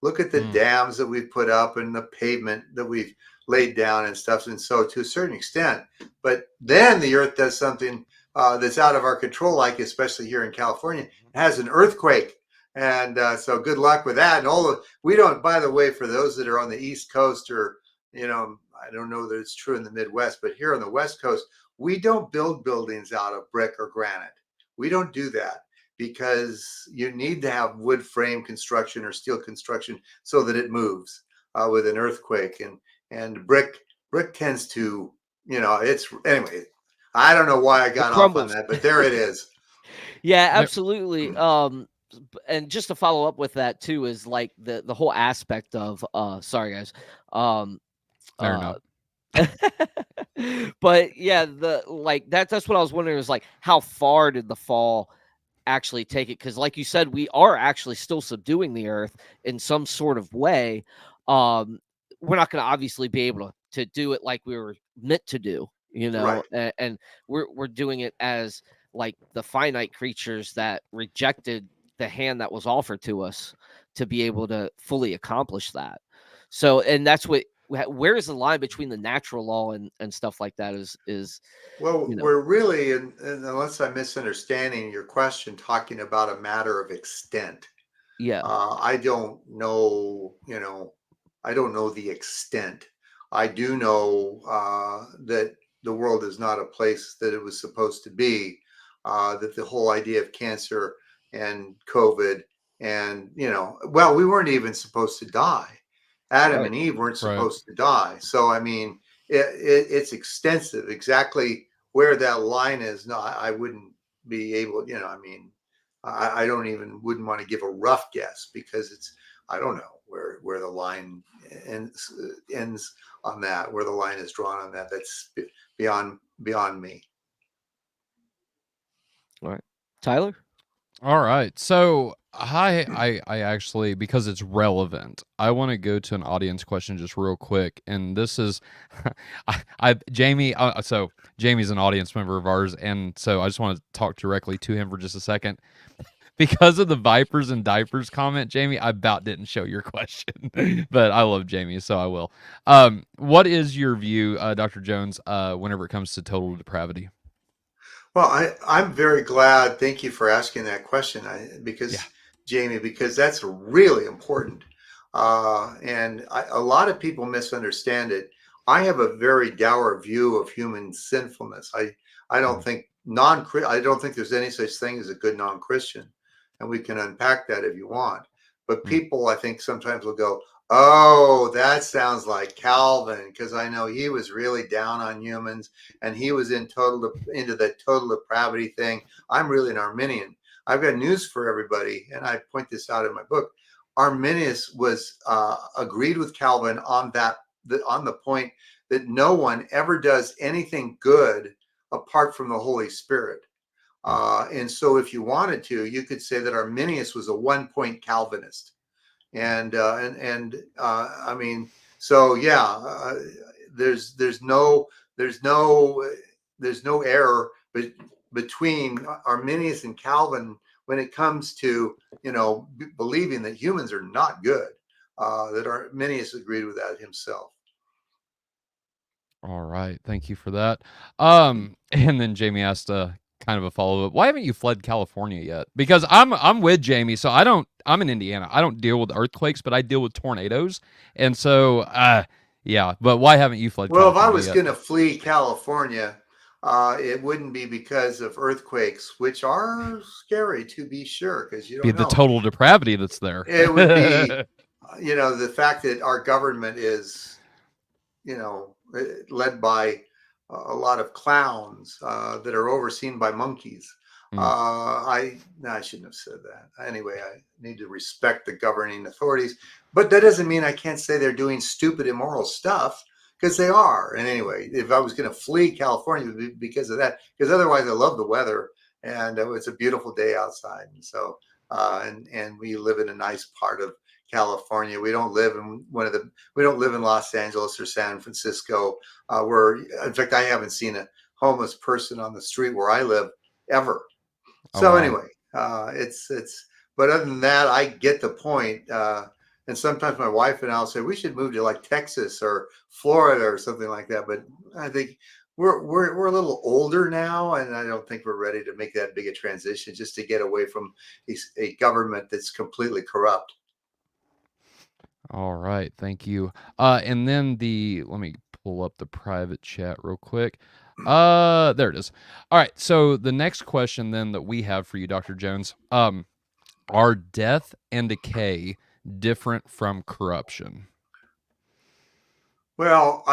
Look at the dams that we've put up and the pavement that we've laid down and stuff. And so to a certain extent, but then the earth does something that's out of our control, like especially here in California, it has an earthquake. And so good luck with that. And we don't, by the way, for those that are on the East Coast or, I don't know that it's true in the Midwest, but here on the West Coast, we don't build buildings out of brick or granite. We don't do that, because you need to have wood frame construction or steel construction so that it moves with an earthquake. And brick tends to, it's anyway. I don't know why I got off on that, but there it is. Yeah, absolutely. And just to follow up with that too is like the whole aspect of sorry guys. Fair enough. But yeah, that's what I was wondering is like how far did the fall actually take it? Because like you said, we are actually still subduing the earth in some sort of way. We're not going to obviously be able to do it like we were meant to do, Right. and we're doing it as like the finite creatures that rejected the hand that was offered to us to be able to fully accomplish that. So, and that's what where is the line between the natural law and stuff like that? Well, You know, we're really, and unless I'm misunderstanding your question, talking about a matter of extent. yeah, I don't know, I don't know the extent. I do know that the world is not a place that it was supposed to be. That the whole idea of cancer and COVID, and well, we weren't even supposed to die. Adam right. and Eve weren't Right. supposed to die. So I mean, it's extensive. Exactly where that line is, no, I wouldn't be able. I mean, I don't even wouldn't want to give a rough guess because I don't know where the line ends on that, where the line is drawn on that. That's beyond me. All right, Tyler. All right. So I actually, because it's relevant, I want to go to an audience question just real quick. And this is Jamie, so Jamie's an audience member of ours, and so I just want to talk directly to him for just a second. Because of the Vipers and Diapers comment, Jamie, I about didn't show your question. But I love Jamie, so I will. What is your view, Dr. Jones, whenever it comes to total depravity? Well, I'm very glad. Thank you for asking that question. Yeah. Because Jamie, because that's really important, and a lot of people misunderstand it. I have a very dour view of human sinfulness. I don't Mm, think I don't think there's any such thing as a good non-Christian, and we can unpack that if you want. But mm, people, I think, sometimes will go, "Oh, that sounds like Calvin," because I know he was really down on humans and he was into the total depravity thing. I'm really an Arminian. I've got news for everybody, and I point this out in my book. Arminius was agreed with Calvin on on the point that no one ever does anything good apart from the Holy Spirit. mm. And so, if you wanted to, you could say that Arminius was a one-point Calvinist, I mean, so yeah, there's there's no there's no there's no error between Arminius and Calvin when it comes to believing that humans are not good. That Arminius agreed with that himself. All right, thank you for that. And then Jamie asked kind of a follow up. Why haven't you fled California yet? Because I'm with Jamie, so I don't. I'm in Indiana. I don't deal with earthquakes, but I deal with tornadoes, and so yeah. But why haven't you fled Well, if I California was yet? going to flee California, it wouldn't be because of earthquakes, which are scary to be sure, because you Be don't the know. total depravity that's there. It would be, the fact that our government is, led by a lot of clowns that are overseen by monkeys. Mm. No, I shouldn't have said that. Anyway, I need to respect the governing authorities, but that doesn't mean I can't say they're doing stupid, immoral stuff because they are. And anyway, if I was going to flee California, it would be because of that. Because otherwise, I love the weather and it's a beautiful day outside, and so and we live in a nice part of California. We don't live in we don't live in Los Angeles or San Francisco, where, in fact, I haven't seen a homeless person on the street where I live ever. Oh So wow. anyway, but other than that, I get the point. And sometimes my wife and I'll say we should move to like Texas or Florida or something like that. But I think we're a little older now, and I don't think we're ready to make that big a transition just to get away from a government that's completely corrupt. All right, thank you. And then let me pull up the private chat real quick. There it is. All right, so the next question then that we have for you, Dr. Jones, are death and decay different from corruption? Well,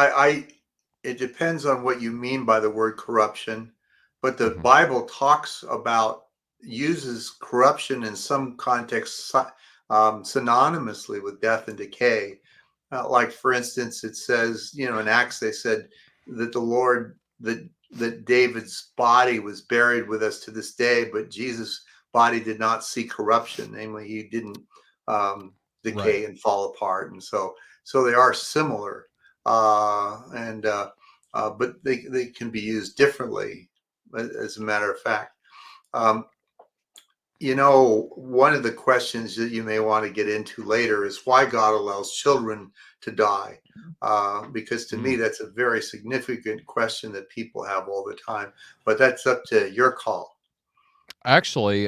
it depends on what you mean by the word corruption, but the Hmm. Bible uses corruption in some contexts synonymously with death and decay. Like, for instance, it says, in Acts, they said that the Lord, that David's body was buried with us to this day, but Jesus' body did not see corruption, namely, he didn't Right. decay and fall apart. And so they are similar and but they can be used differently, as a matter of fact. Um, One of the questions that you may want to get into later is why God allows children to die. Because to me, that's a very significant question that people have all the time. But that's up to your call. Actually,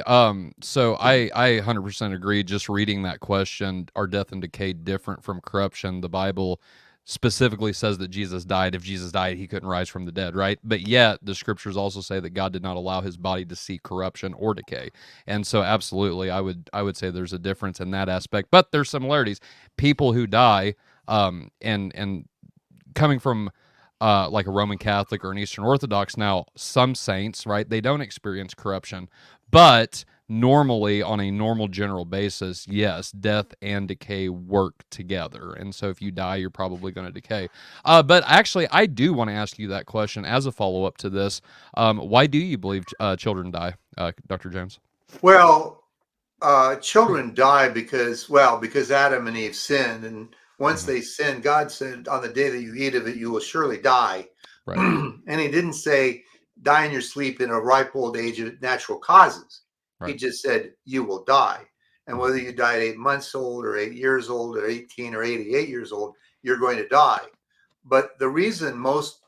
so I 100% agree. Just reading that question, are death and decay different from corruption? The Bible specifically says that Jesus died. If Jesus died, he couldn't rise from the dead, right? But yet the scriptures also say that God did not allow his body to see corruption or decay. And so absolutely, I would say there's a difference in that aspect, but there's similarities. People who die, and coming from like a Roman Catholic or an Eastern Orthodox, now some saints, right, they don't experience corruption, but normally on a normal general basis, yes, death and decay work together. And so if you die, you're probably going to decay. But actually, I do want to ask you that question as a follow up to this. Why do you believe children die, Dr. Jones? Well, children die because Adam and Eve sinned. And once Mhm. they sinned, God said, on the day that you eat of it, you will surely die. Right. And he didn't say, die in your sleep in a ripe old age of natural causes. He Right. just said, you will die. And Mhm. whether you die at 8 months old or 8 years old or 18 or 88 years old, you're going to die. But the reason most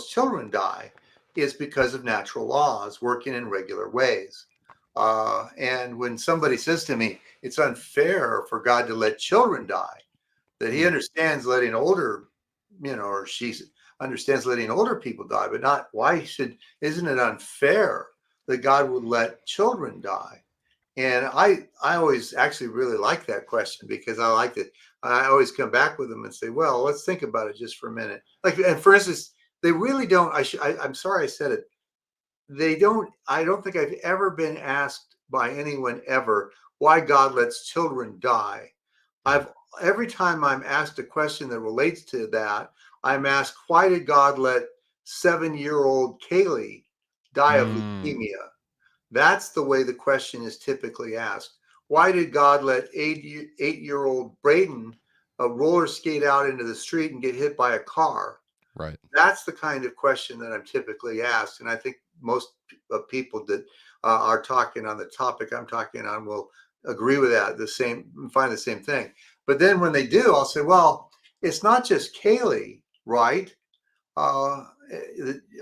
children die is because of natural laws working in regular ways. And when somebody says to me, it's unfair for God to let children die, that he Mm. understands letting older, or she understands letting older people die, but not isn't it unfair that God would let children die? And I always actually really like that question because I like it. I always come back with them and say, well, let's think about it just for a minute. Like, and for instance, they really don't. I'm sorry I said it. They don't. I don't think I've ever been asked by anyone ever why God lets children die. I've Every time I'm asked a question that relates to that, I'm asked, why did God let 7-year-old Kaylee die of Mm. leukemia? That's the way the question is typically asked. Why did God let 8-year-old Braden roller skate out into the street and get hit by a car? Right. That's the kind of question that I'm typically asked. And I think most people that are talking on the topic I'm talking on will agree with that, find the same thing. But then when they do, I'll say, well, it's not just Kaylee, right? Uh,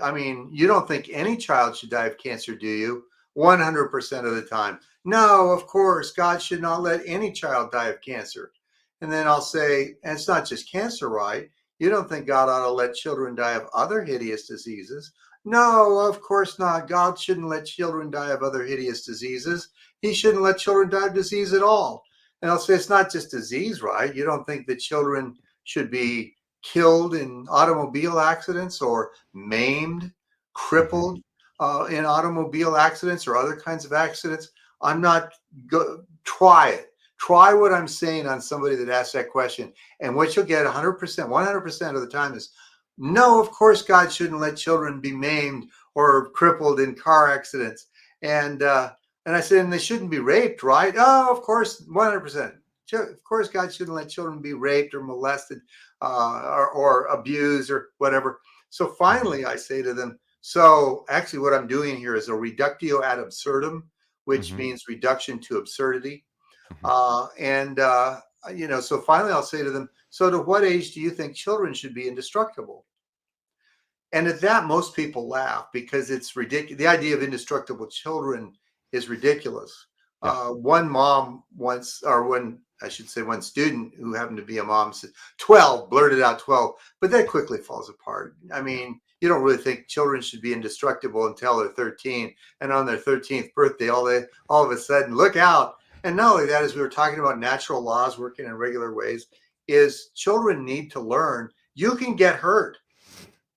I mean, you don't think any child should die of cancer, do you? 100% of the time. No, of course, God should not let any child die of cancer. And then I'll say, and it's not just cancer, right? You don't think God ought to let children die of other hideous diseases? No, of course not. God shouldn't let children die of other hideous diseases. He shouldn't let children die of disease at all. And I'll say, it's not just disease, right? You don't think that children should be killed in automobile accidents or maimed, Mhm. crippled in automobile accidents or other kinds of accidents. I'm not try it. Try what I'm saying on somebody that asks that question. And what you'll get 100% of the time is no, of course, God shouldn't let children be maimed or crippled in car accidents. And I said, and they shouldn't be raped, right? Oh, of course, 100%. Of course, God shouldn't let children be raped or molested or abused or whatever. So Mhm. finally, I say to them, so actually, what I'm doing here is a reductio ad absurdum, which Mhm. means reduction to absurdity. Mhm. So finally, I'll say to them, so to what age do you think children should be indestructible? And at that, most people laugh because it's ridiculous. The idea of indestructible children is ridiculous. Yeah. One mom once, or I should say, one student who happened to be a mom said 12, blurted out 12, but that quickly falls apart. I Yeah. mean, you don't really think children should be indestructible until they're 13. And on their 13th birthday, all of a sudden, look out. And not only that, as we were talking about natural laws working in regular ways, is children need to learn you can get hurt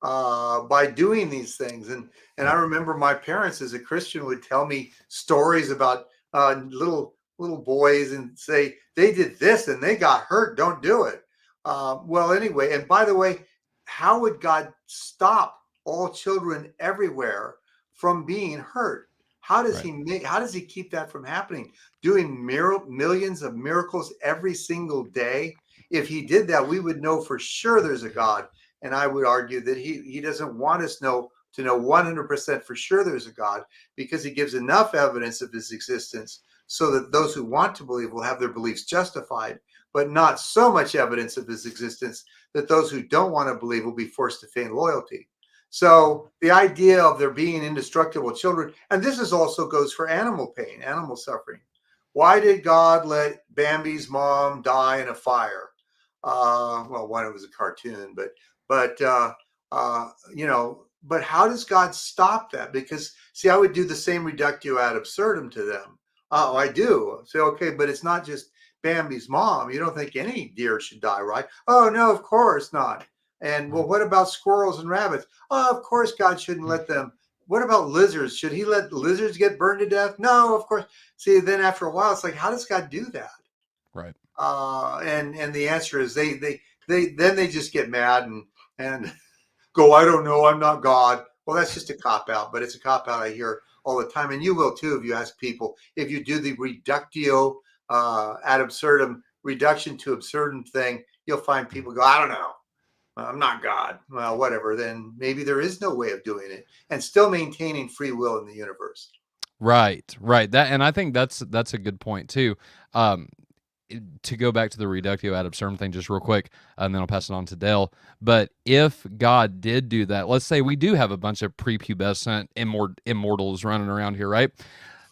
by doing these things. And I Yeah. remember my parents, as a Christian, would tell me stories about little boys and say they did this and they got hurt. Don't do it. Well, anyway, and by the way, how would God stop all children everywhere from being hurt? Right. How does he keep that from happening? Doing millions of miracles every single day. If he did that, we would know for sure there's a God, and I would argue that he doesn't want us to know 100% for sure there's a God, because he gives enough evidence of his existence so that those who want to believe will have their beliefs justified, but not so much evidence of his existence that those who don't want to believe will be forced to feign loyalty. So the idea of there being indestructible children, and this is also goes for animal pain, animal suffering. Why did God let Bambi's mom die in a fire? Well, one, it was a cartoon, but how does God stop that? Because see, I would do the same reductio ad absurdum to them. Oh, I do. Say, okay, but it's not just Bambi's mom. You don't think any deer should die, right? Oh no, of course not. And well, what about squirrels and rabbits? Oh, of course God shouldn't let them. What about lizards? Should he let lizards get burned to death? No, of course. See, then after a while, it's like, how does God do that? Right. And the answer is they just get mad and go, I don't know, I'm not God. Well, that's just a cop out, but it's a cop out I hear all the time, and you will too if you ask people. If you do the reductio ad absurdum, reduction to absurdum thing, you'll find people go, I don't know, I'm not God. Well, whatever. Then maybe there is no way of doing it and still maintaining free will in the universe. Right. That, and I think that's a good point too. Um, to go back to the reductio ad absurdum thing just real quick, and then I'll pass it on to Dale. But if God did do that, let's say we do have a bunch of prepubescent immortals running around here, right?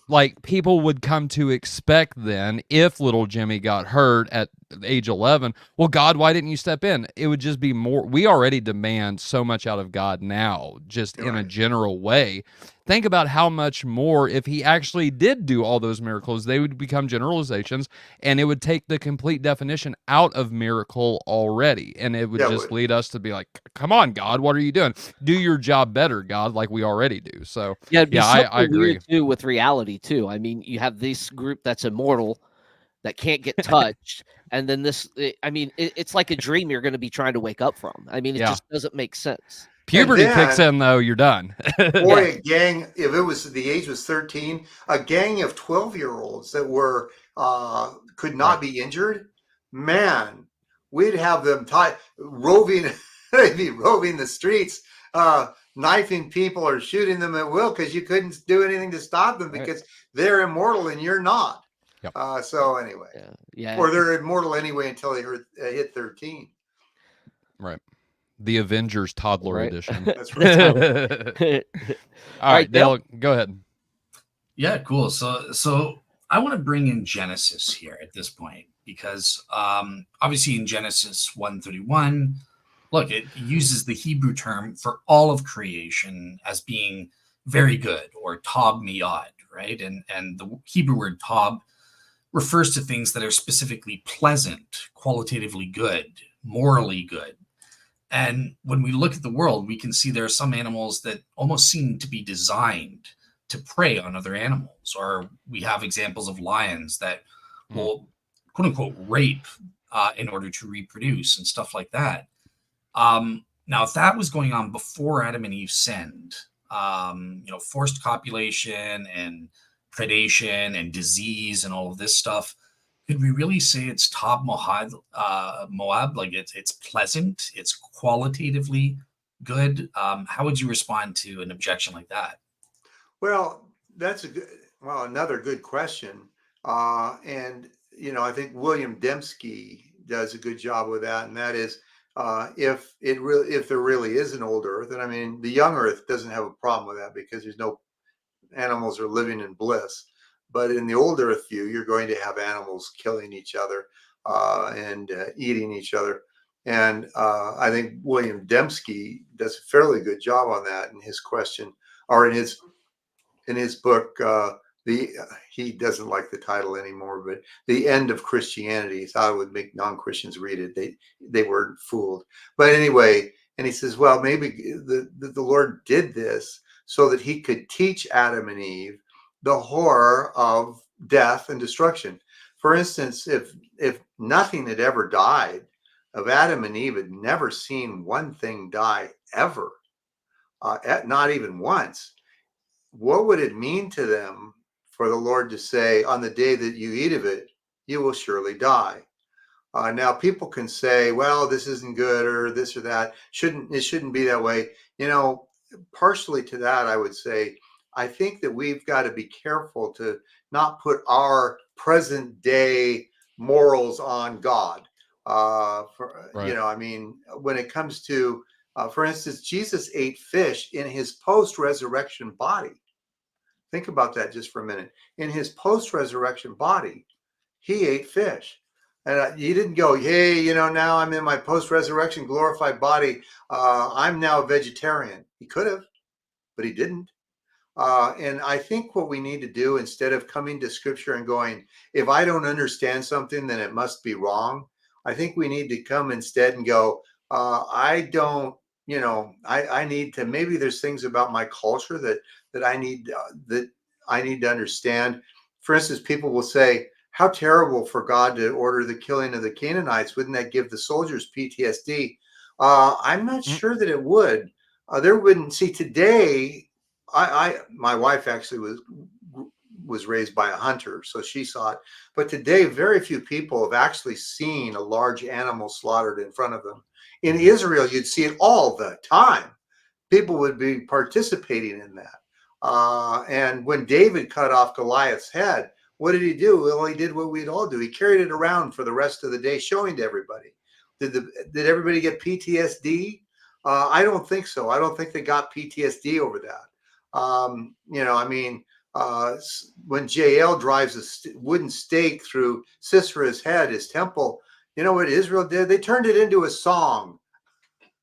Like, people would come to expect then, if little Jimmy got hurt at age 11, well, God, why didn't you step in? It would just be more. We already demand so much out of God now, just in a general way. Think about how much more if he actually did do all those miracles. They would become generalizations, and it would take the complete definition out of miracle already, and it would Yeah, it just would. lead us to be like, come on, God, what are you doing? Do your job better, God, like we already do. So Yeah, it'd be yeah, something I agree. weird too with reality too. I mean, you have this group that's immortal that can't get touched, and then it's like a dream you're going to be trying to wake up from. I mean, it Yeah. just doesn't make sense. Puberty kicks then- in, though, you're done. Boy, Yeah. a gang, if it was the age was 13, a gang of 12-year-olds that were could not Right. be injured, man, we'd have them roving, they'd be roving the streets, knifing people or shooting them at will because you couldn't do anything to stop them Right. because they're immortal and you're not. Yep. So anyway, Yeah. or they're immortal anyway until they hit 13. Right. The Avengers Toddler Right. Edition. That's right. All right, Dale, go ahead. Yeah, cool. So I want to bring in Genesis here at this point because obviously in Genesis 1:31, look, it uses the Hebrew term for all of creation as being very good, or tob miyad, right? And the Hebrew word tob refers to things that are specifically pleasant, qualitatively good, morally good. And when we look at the world, we can see there are some animals that almost seem to be designed to prey on other animals. Or we have examples of lions that will, quote unquote, rape in order to reproduce and stuff like that. Now, if that was going on before Adam and Eve sinned, forced copulation and predation and disease and all of this stuff, could we really say it's top Moab? Like it's pleasant, it's qualitatively good. How would you respond to an objection like that? Well, that's another good question. And I think William Dembski does a good job with that, and that is if there really is an old Earth, and I mean the young Earth doesn't have a problem with that because there's no animals are living in bliss. But in the old Earth view, you're going to have animals killing each other and eating each other. And I think William Dembski does a fairly good job on that in his question, or in his book. He doesn't like the title anymore, but The End of Christianity. He thought it would make non-Christians read it. They weren't fooled. But anyway, and he says, well, maybe the Lord did this so that he could teach Adam and Eve the horror of death and destruction. For instance, if nothing had ever died, if Adam and Eve had never seen one thing die ever, not even once, what would it mean to them for the Lord to say, on the day that you eat of it, you will surely die? Now, people can say, well, this isn't good or this or that. It shouldn't be that way. partially to that, I would say, I think that we've got to be careful to not put our present day morals on God. Right. I mean, when it comes to, for instance, Jesus ate fish in his post resurrection body. Think about that just for a minute. In his post resurrection body, he ate fish. And he didn't go, hey, now I'm in my post resurrection glorified body. I'm now a vegetarian. He could have, but he didn't. And I think what we need to do, instead of coming to scripture and going, if I don't understand something, then it must be wrong. I think we need to come instead and go, I don't, I need to, maybe there's things about my culture that I need to understand. For instance, people will say, how terrible for God to order the killing of the Canaanites. Wouldn't that give the soldiers PTSD? I'm not Mm. sure that it would. There wouldn't, see, today, my wife actually was raised by a hunter, so she saw it. But today, very few people have actually seen a large animal slaughtered in front of them. In Israel, you'd see it all the time. People would be participating in that. And when David cut off Goliath's head, what did he do? Well, he did what we'd all do. He carried it around for the rest of the day, showing to everybody. Did everybody get PTSD? I don't think so. I don't think they got PTSD over that. I mean, when JL drives a wooden stake through Sisera's head, his temple, you know what Israel did? They turned it into a song.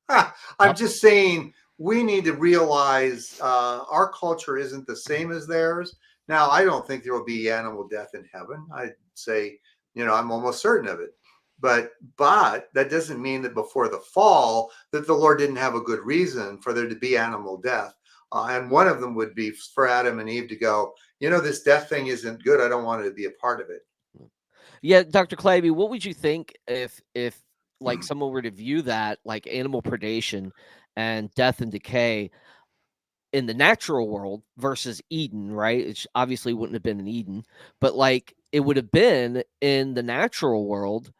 I'm Yep. just saying we need to realize our culture isn't the same as theirs. Now, I don't think there will be animal death in heaven. I'd say, I'm almost certain of it. But that doesn't mean that before the fall that the Lord didn't have a good reason for there to be animal death. And one of them would be for Adam and Eve to go, this death thing isn't good. I don't want to be a part of it. Yeah, Dr. Claby, what would you think if like someone were to view that like animal predation and death and decay in the natural world versus Eden, right? It obviously wouldn't have been in Eden, but like it would have been in the natural world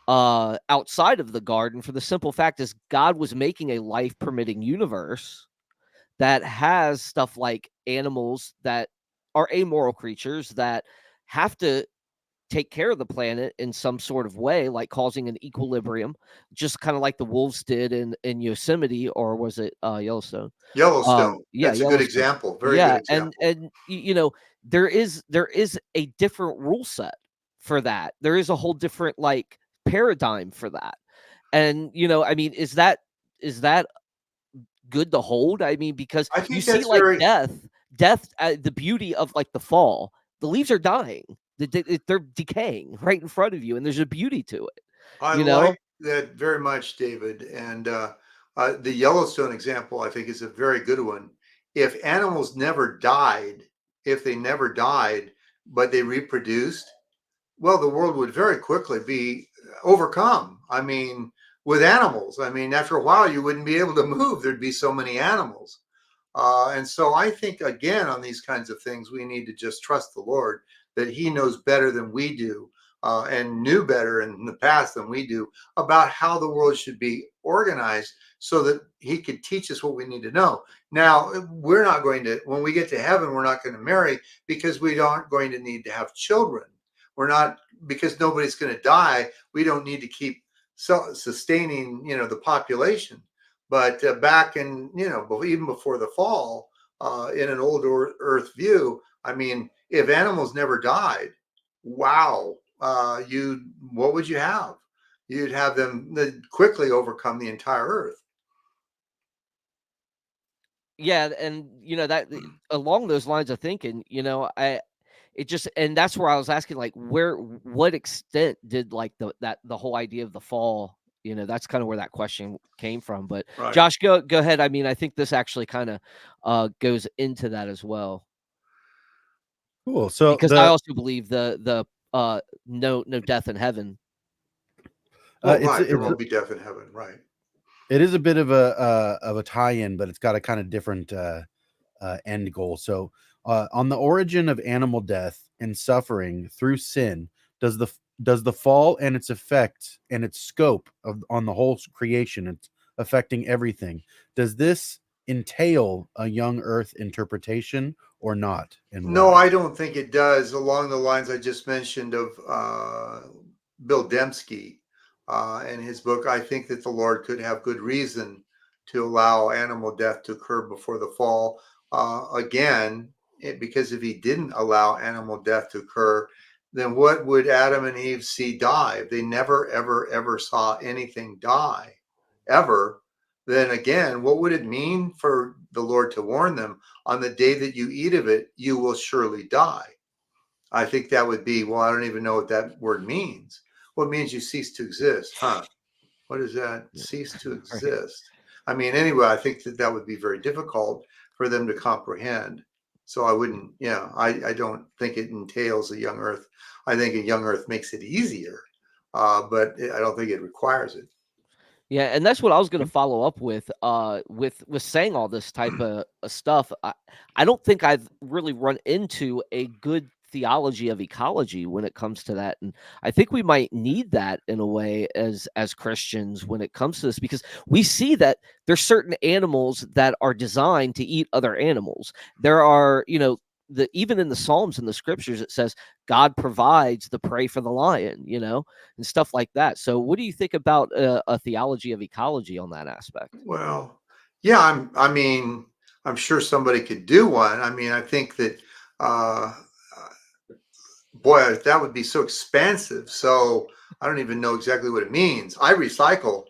outside of the garden, for the simple fact is God was making a life permitting universe that has stuff like animals that are amoral creatures that have to take care of the planet in some sort of way, like causing an equilibrium, just kind of like the wolves did in Yosemite, or was it Yellowstone? Yellowstone. Yeah, That's a good Yellowstone. example. Very good Yeah, and example. there is a different rule set for that. There is a whole different like paradigm for that. And I mean, is that good to hold? I mean, because I you think see that's like very, death, the beauty of like the fall. The leaves are dying. They're decaying right in front of you, and there's a beauty to it. I You know? like that very much, David. And the Yellowstone example, I think, is a very good one. If animals never died, if they never died, but they reproduced, well, the world would very quickly be overcome. I mean, with animals, I mean, after a while, you wouldn't be able to move. There'd be so many animals. And so I think, again, on these kinds of things, we need to just trust the Lord that He knows better than we do and knew better in the past than we do about how the world should be organized so that He could teach us what we need to know. Now, we're not going to, when we get to heaven, we're not going to marry because we aren't going to need to have children. We're not, because nobody's going to die. We don't need to keep sustaining, the population. But back in, even before the fall, in an old Earth view, I mean, if animals never died, wow, what would you have? You'd have them quickly overcome the entire Earth. Yeah, and that along those lines of thinking, it just, and that's where I was asking, like, what extent did like the whole idea of the fall, that's kind of where that question came from. But Right. Josh, go ahead. I mean, I think this actually kind of goes into that as well, Cool. So because I also believe the no death in heaven. Well, it's right. There it's won't be death in heaven. Right. it is a bit of a tie-in, but it's got a kind of different end goal. So, on the origin of animal death and suffering through sin, does the fall and its effect and its scope on the whole creation, it's affecting everything. Does this entail a young Earth interpretation or not, and No, why? I don't think it does. Along the lines I just mentioned of Bill Dembski and his book, I think that the Lord could have good reason to allow animal death to occur before the fall. Again, because if he didn't allow animal death to occur, then what would Adam and Eve see die? If they never, ever, ever saw anything die, ever, then again, what would it mean for the Lord to warn them? On the day that you eat of it, you will surely die. I think that would be, well, I don't even know what that word means. Well, it means you cease to exist, huh? What does that cease to Right. exist? I mean, anyway, I think that that would be very difficult for them to comprehend. So I wouldn't, I don't think it entails a young earth. I think a young earth makes it easier, but I don't think it requires it. Yeah, and that's what I was going to follow up with saying all this type of stuff. I don't think I've really run into a good theology of ecology when it comes to that, and I think we might need that in a way as Christians when it comes to this, because we see that there's certain animals that are designed to eat other animals. There are, even in the Psalms and the scriptures, it says God provides the prey for the lion, and stuff like that. So, what do you think about a theology of ecology on that aspect? Well, yeah, I mean, I'm sure somebody could do one. I mean, I think that, uh, boy, that would be so expansive. So I don't even know exactly what it means. I recycle.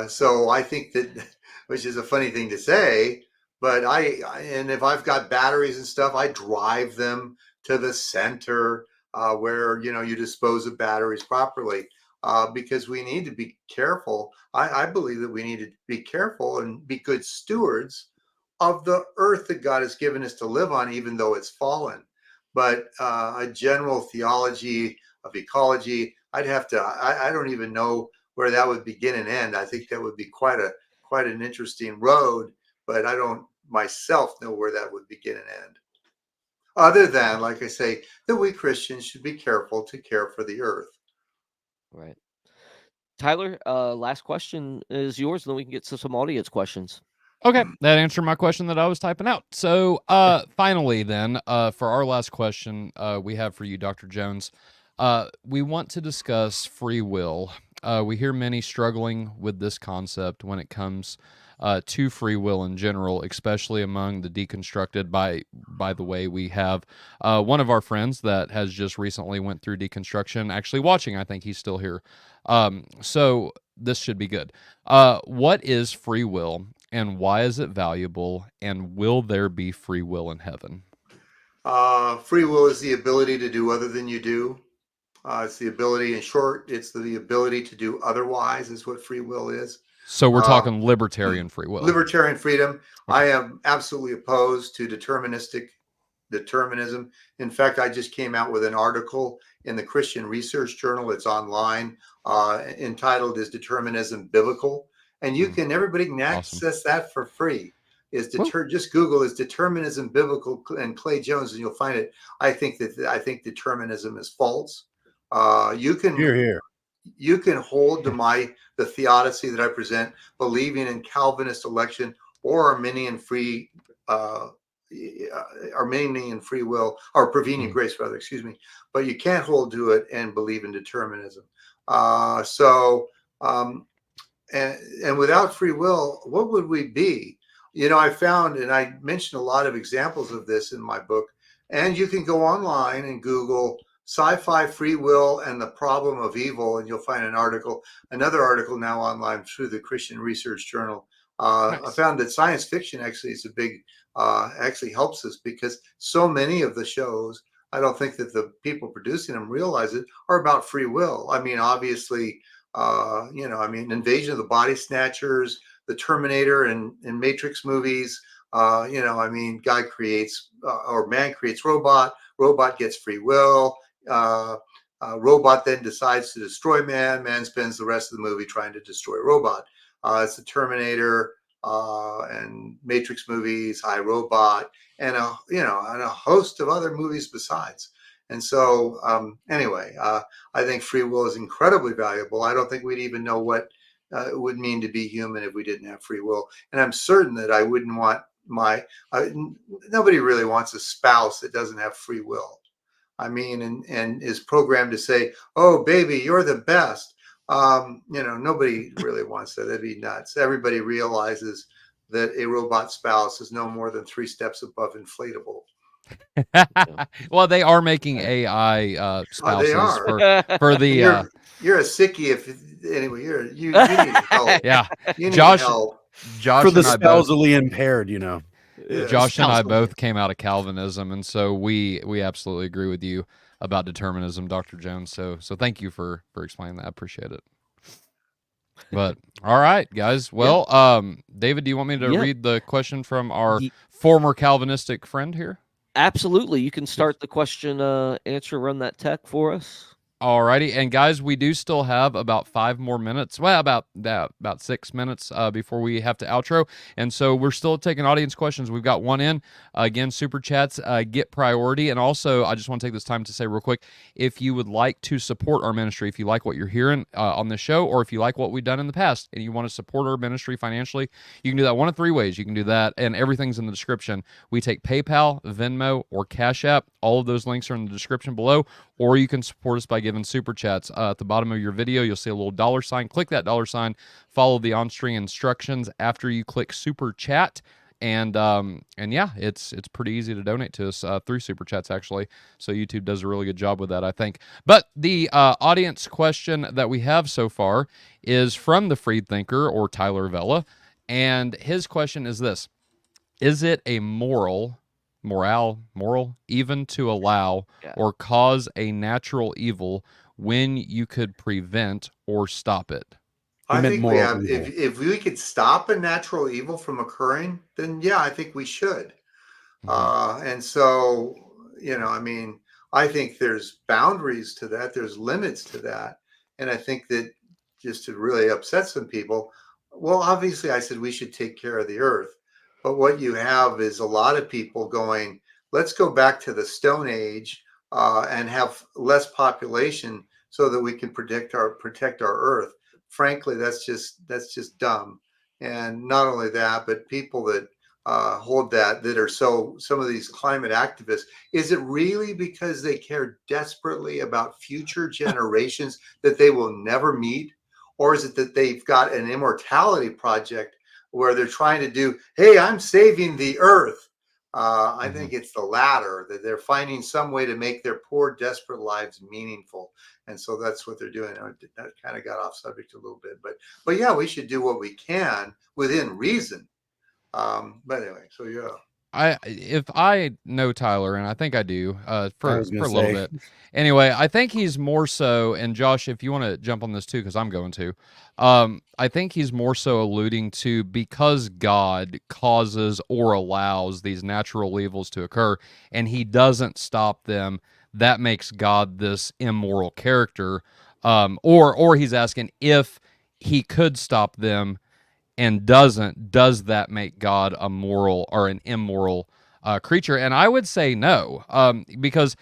So I think that, which is a funny thing to say, but and if I've got batteries and stuff, I drive them to the center where you dispose of batteries properly because we need to be careful. I believe that we need to be careful and be good stewards of the earth that God has given us to live on, even though it's fallen. But a general theology of ecology, I'd have to. I don't even know where that would begin and end. I think that would be quite an interesting road, but I don't myself know where that would begin and end. Other than, like I say, that we Christians should be careful to care for the earth. Right. Tyler, last question is yours, and then we can get to some audience questions. Okay, that answered my question that I was typing out. So, finally, then, for our last question, we have for you, Dr. Jones. We want to discuss free will. We hear many struggling with this concept when it comes to free will in general, especially among the deconstructed. By the way, we have one of our friends that has just recently went through deconstruction, actually watching. I think he's still here. So this should be good. What is free will? And why is it valuable? And will there be free will in heaven? Free will is the ability to do other than you do. It's the ability, in short, it's the ability to do otherwise, is what free will is. So we're Uh, talking libertarian free will. Libertarian freedom. Okay. I am absolutely opposed to determinism. In fact, I just came out with an article in the Christian Research Journal. It's online, entitled "Is Determinism Biblical?" And everybody can Awesome. access that for free. Woo. Just Google "Is Determinism Biblical?" and Clay Jones, and you'll find it. I think determinism is false. You can Here, here. hold to the theodicy that I present, believing in Calvinist election or uh, Armenian free will, or prevenient grace, rather. Excuse me. But you can't hold to it and believe in determinism. So, and without free will, what would we be? I found, and I mentioned a lot of examples of this in my book, and you can go online and Google sci-fi free will and the problem of evil, and you'll find another article now online through the Christian Research Journal. I Nice. found that science fiction actually is actually helps us, because so many of the shows, I don't think that the people producing them realize it, are about free will. I mean, obviously, Invasion of the Body Snatchers, the Terminator, and Matrix movies. God creates or man creates robot gets free will. Robot then decides to destroy man spends the rest of the movie trying to destroy robot. It's the Terminator and Matrix movies, iRobot, and a host of other movies besides. And so, anyway, I think free will is incredibly valuable. I don't think we'd even know what it would mean to be human if we didn't have free will. And I'm certain that I wouldn't want nobody really wants a spouse that doesn't have free will. I mean, and is programmed to say, "Oh, baby, you're the best." Nobody really wants that. That'd be nuts. Everybody realizes that a robot spouse is no more than 3 steps above inflatable. Well, they are making AI They spouses are. for the You're a sickie if anyway. You need help. yeah. You need Josh help. Josh For the and I both spousally impaired, you know. Yeah. Josh and I Spousal. both came out of Calvinism, and so we absolutely agree with you about determinism, Dr. Jones. So thank you for explaining that. I appreciate it. But all right, guys. Well, David, do you want me to Yeah. read the question from our Ye- former Calvinistic friend here? Absolutely. You can start the question answer, run that tech for us. Alrighty, and guys, we do still have about 5 more minutes. Well, about 6 minutes before we have to outro, and so we're still taking audience questions. We've got one in. Again, super chats get priority, and also I just want to take this time to say real quick, if you would like to support our ministry, if you like what you're hearing on this show, or if you like what we've done in the past, and you want to support our ministry financially, you can do that one of 3 ways. You can do that, and everything's in the description. We take PayPal, Venmo, or Cash App. All of those links are in the description below. Or you can support us by giving super chats. At the bottom of your video, you'll see a little $sign. Click that $sign. Follow the on-screen instructions after you click super chat. And yeah, it's pretty easy to donate to us through super chats actually. So YouTube does a really good job with that, I think. But the audience question that we have so far is from the Freed Thinker, or Tyler Vella, and his question is this: is it a moral, even to allow Yeah. or cause a natural evil when you could prevent or stop it? He I meant think we moral have. evil. If we could stop a natural evil from occurring, then yeah, I think we should. And so, I mean, I think there's boundaries to that. There's limits to that. And I think that just to really upset some people, well, obviously, I said we should take care of the earth. But what you have is a lot of people going, let's go back to the Stone Age and have less population so that we can protect our earth. Frankly, that's just dumb. And not only that, but people that hold that are some of these climate activists, is it really because they care desperately about future generations that they will never meet, or is it that they've got an immortality project where they're trying to do, hey, I'm saving the earth? I think it's the latter, that they're finding some way to make their poor desperate lives meaningful, and so that's what they're doing. That kind of got off subject a little bit, but yeah, we should do what we can within reason. But anyway, so yeah. If I know Tyler, and I think I do, I for was gonna a little say. bit. Anyway, I think he's more so, and Josh, if you want to jump on this too, because I'm going to, I think he's more so alluding to, because God causes or allows these natural evils to occur, and He doesn't stop them. That makes God this immoral character, or he's asking if He could stop them and doesn't, does that make God a moral or an immoral creature? And I would say no, because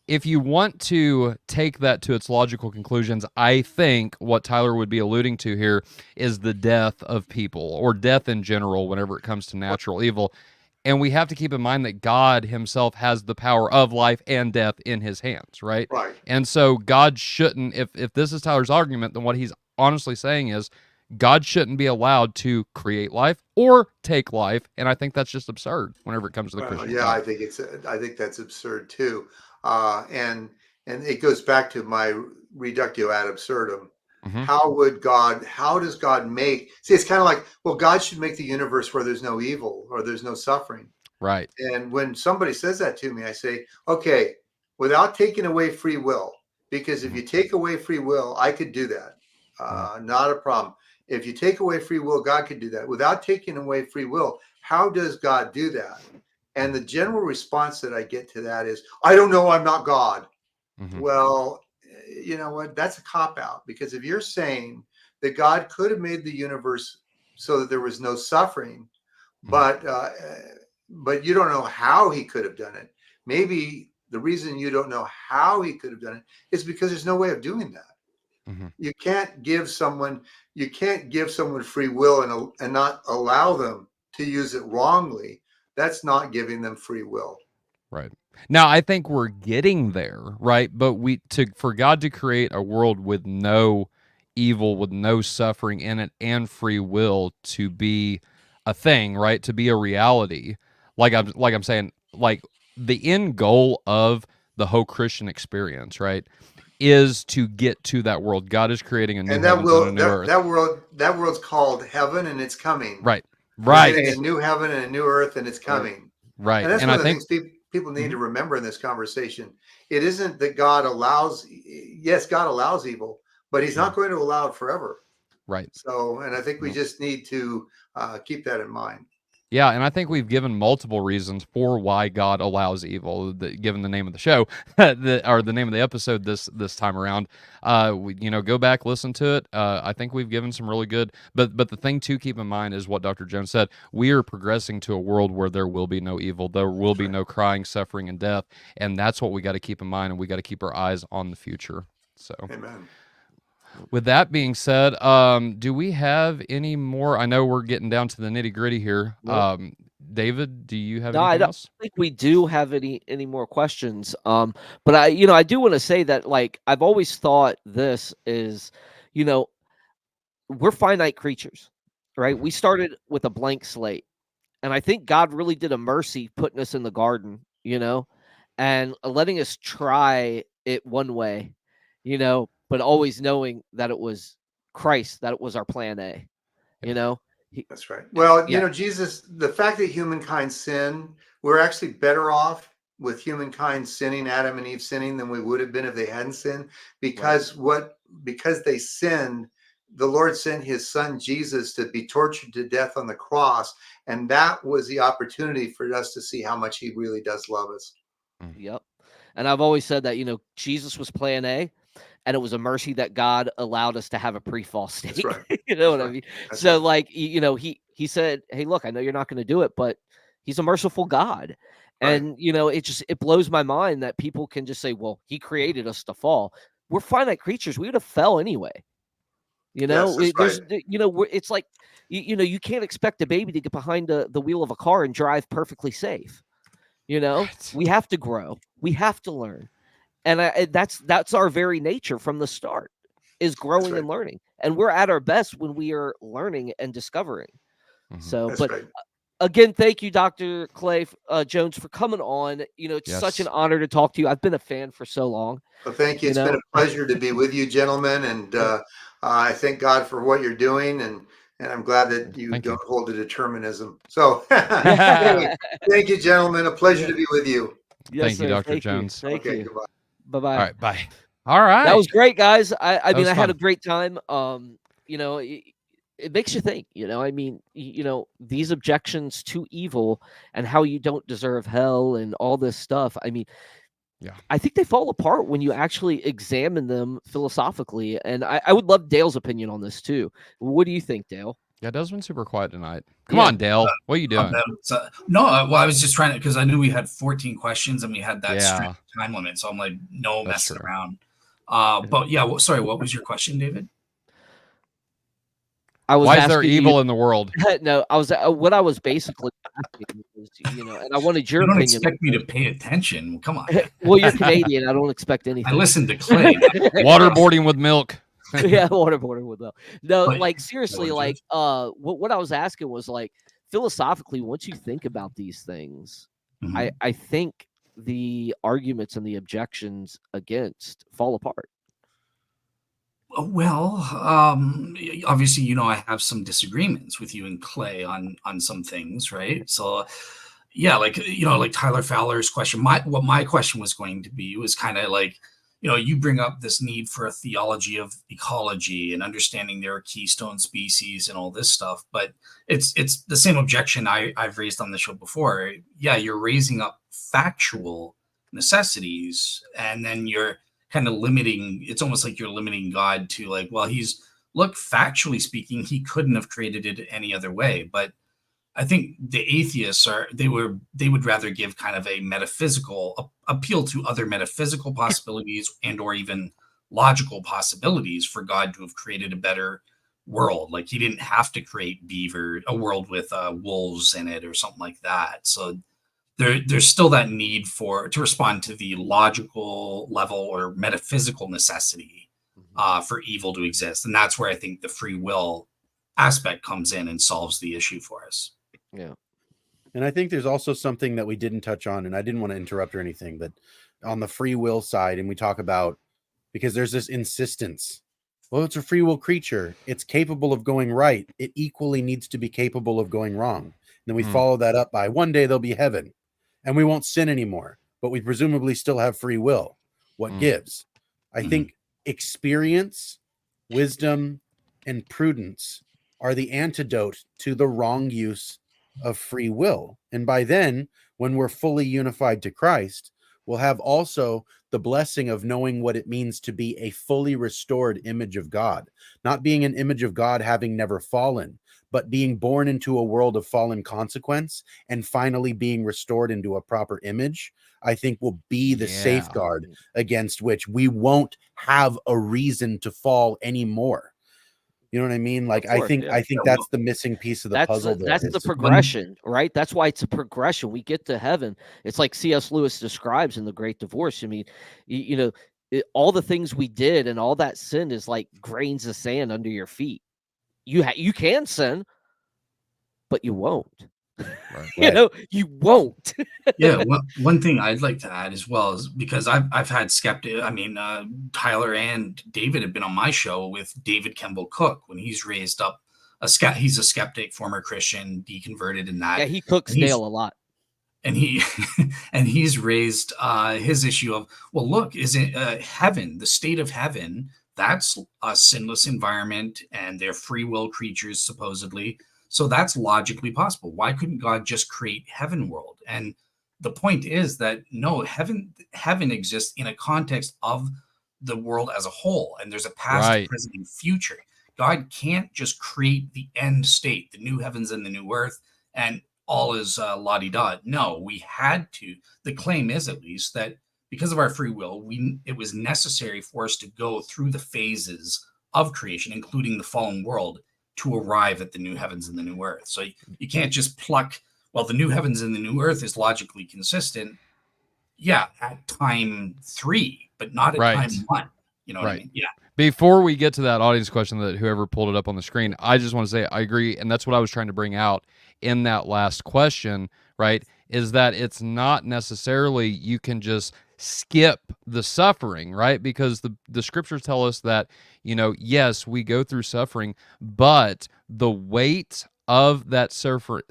if you want to take that to its logical conclusions, I think what Tyler would be alluding to here is the death of people, or death in general whenever it comes to natural evil. And we have to keep in mind that God himself has the power of life and death in his hands, right? Right. And so God shouldn't, if this is Tyler's argument, then what he's honestly saying is God shouldn't be allowed to create life or take life. And I think that's just absurd whenever it comes to the Well, Christian yeah, God. I think that's absurd too. Uh, and and it goes back to my reductio ad absurdum. Hmm. How does God make, see, it's kind of like, well, God should make the universe where there's no evil or there's no suffering. Right. And when somebody says that to me, I say, okay, without taking away free will, because if Mhm. you take away free will, I could do that. Mhm. Not a problem. If you take away free will, God could do that. Without taking away free will, how does God do that? And the general response that I get to that is, I don't know, I'm not God. Mhm. Well, you know what? That's a cop out, because if you're saying that God could have made the universe so that there was no suffering, Mhm. but you don't know how he could have done it. Maybe the reason you don't know how he could have done it is because there's no way of doing that. Mhm. You can't give someone free will and not allow them to use it wrongly. That's not giving them free will. Right. Now, I think we're getting there, right? But for God to create a world with no evil, with no suffering in it, and free will to be a thing, right? To be a reality. Like I'm saying, like the end goal of the whole Christian experience, right, is to get to that world. God is creating a new And that heavens and a will new earth. that world's called heaven, and it's coming. Right. We're Right. getting a new heaven and a new earth, and it's Right. coming. Right. And that's And one I of the think things people need Mhm. to remember in this conversation. It isn't that God allows, yes, God allows evil, but he's not going to allow it forever. right. So, and I think we No. just need to keep that in mind. Yeah, and I think we've given multiple reasons for why God allows evil. Given the name of the show, or the name of the episode this time around, go back, listen to it. I think we've given some really good. But the thing to keep in mind is what Dr. Jones said. We are progressing to a world where there will be no evil, there will That's be right. no crying, suffering, and death, and that's what we got to keep in mind, and we got to keep our eyes on the future. So. Amen. With that being said, do we have any more? I know we're getting down to the nitty gritty here. Nope. David, do you have No, I anything don't else? think we do have any more questions. But I do want to say that, like, I've always thought this is, you know, we're finite creatures, right? Mhm. We started with a blank slate, and I think God really did a mercy putting us in the garden, and letting us try it one way, but always knowing that it was Christ, that it was our plan A, Yeah. you know. He, That's right. Well, yeah, Jesus, the fact that humankind sinned, we're actually better off with humankind sinning, Adam and Eve sinning, than we would have been if they hadn't sinned, right. because they sinned, the Lord sent his son Jesus to be tortured to death on the cross, and that was the opportunity for us to see how much he really does love us. Yep. And I've always said that, Jesus was plan A, and it was a mercy that God allowed us to have a pre-fall That's state. right. You know That's what I right. mean? That's So, right. like, he said, "Hey, look, I know you're not going to do it, but he's a merciful God." Right. And, it blows my mind that people can just say, "Well, he created us to fall." We're finite creatures. We would have fell anyway. Yes, that's right. It's like, you can't expect a baby to get behind the wheel of a car and drive perfectly safe. Right. We have to grow. We have to learn. And that's our very nature from the start, is That's growing right. and learning. And we're at our best when we are learning and discovering. Mhm. So, That's but right. again, thank you, Dr. Clay Jones, for coming on. It's such an Yes. honor to talk to you. I've been a fan for so long. Well, thank you. You It's been know, a pleasure to be with you, gentlemen, and yeah, I thank God for what you're doing, and I'm glad that you Thank you. don't hold to determinism. So, anyway, yeah, thank you, gentlemen. A pleasure yeah. to be with you. Yes, Thank you, sir. Dr. Thank you. Jones. Thank Okay, you. goodbye. Bye All bye. right, bye. All That right. was great, guys. I That mean, was I had a fun. great time. It makes you think. I mean, these objections to evil and how you don't deserve hell and all this stuff. I mean, Yeah. I think they fall apart when you actually examine them philosophically. And I would love Dale's opinion on this too. What do you think, Dale? Yeah, Dale's been super quiet tonight. Come Yeah. on, Dale. What are you doing? No, well, I was just trying to, because I knew we had 14 questions and we had that strict Yeah, time limit. So I'm like, no that's messing true. around. But yeah, sorry, what was your question, David? I was Why is there asking you. evil in the world? No, what I was basically asking was, and I wanted your You don't opinion on expect me to this. pay attention. Come on. Well, you're Canadian. I don't expect I anything. listened to Clay. Waterboarding with milk. Yeah, waterboarding with them. No, But like, seriously, like, what I was asking was, like, philosophically, once you think about these things, Mhm. I think the arguments and the objections against fall apart. Well, obviously, I have some disagreements with you and Clay on some things, right? So, yeah, like like Tyler Fowler's question. My question was going to be was kind of like, you bring up this need for a theology of ecology and understanding there are keystone species and all this stuff, but it's the same objection I've raised on the show before. Yeah, you're raising up factual necessities, and then you're kind of limiting. It's almost like you're limiting God to, like, well, look, factually speaking, he couldn't have created it any other way. But I think the atheists they would rather give kind of a metaphysical appeal to other metaphysical possibilities and or even logical possibilities for God to have created a better world. Like, he didn't have to create a world with wolves in it or something like that. So there's still that need to respond to the logical level or metaphysical necessity for evil to exist. And that's where I think the free will aspect comes in and solves the issue for us. Yeah. And I think there's also something that we didn't touch on, and I didn't want to interrupt or anything, but on the free will side, and we talk about, because there's this insistence. Well, it's a free will creature. It's capable of going right. It equally needs to be capable of going wrong. And then we follow that up by one day there'll be heaven and we won't sin anymore, but we presumably still have free will. What gives? I think experience, wisdom, and prudence are the antidote to the wrong use of free will. And by then, when we're fully unified to Christ, we'll have also the blessing of knowing what it means to be a fully restored image of God, not being an image of God having never fallen, but being born into a world of fallen consequence and finally being restored into a proper image. I think will be the safeguard against which we won't have a reason to fall anymore. You know what I mean? Like, Of course, I think that's the missing piece of the puzzle. That's the progression, right? That's why it's a progression. We get to heaven. It's like C.S. Lewis describes in The Great Divorce. I mean, you know, all the things we did and all that sin is like grains of sand under your feet. You can sin, but you won't. Right. You know, you won't. Yeah, one thing I'd like to add as well is, because I've had Tyler and David have been on my show with David Kemble Cook when he's raised up he's a skeptic, former Christian, deconverted in that. Yeah, he cooks Dale a lot. And he's raised his issue of, well, look, is it heaven, the state of heaven? That's a sinless environment, and they're free will creatures supposedly. So that's logically possible. Why couldn't God just create heaven world? And the point is that no, heaven exists in a context of the world as a whole, and there's a past, present, and future. God can't just create the end state, the new heavens and the new earth, and all is la-di-da. No, we had to. The claim is, at least, that because of our free will, it was necessary for us to go through the phases of creation, including the fallen world, to arrive at the new heavens and the new earth. So you can't just pluck, well, the new heavens and the new earth is logically consistent. Yeah, at time 3, but not at time 1. You know what I mean? Yeah. Before we get to that audience question that whoever pulled it up on the screen, I just want to say I agree, and that's what I was trying to bring out in that last question, right? Is that it's not necessarily you can just skip the suffering, right? Because the scriptures tell us that, yes, we go through suffering, but the weight of that the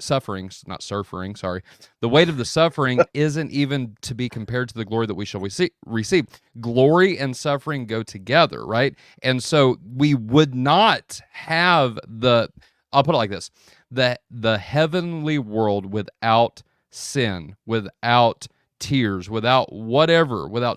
weight of the suffering isn't even to be compared to the glory that we shall receive. Glory and suffering go together, right? And so we would not have I'll put it like this, the heavenly world without sin, without tears, without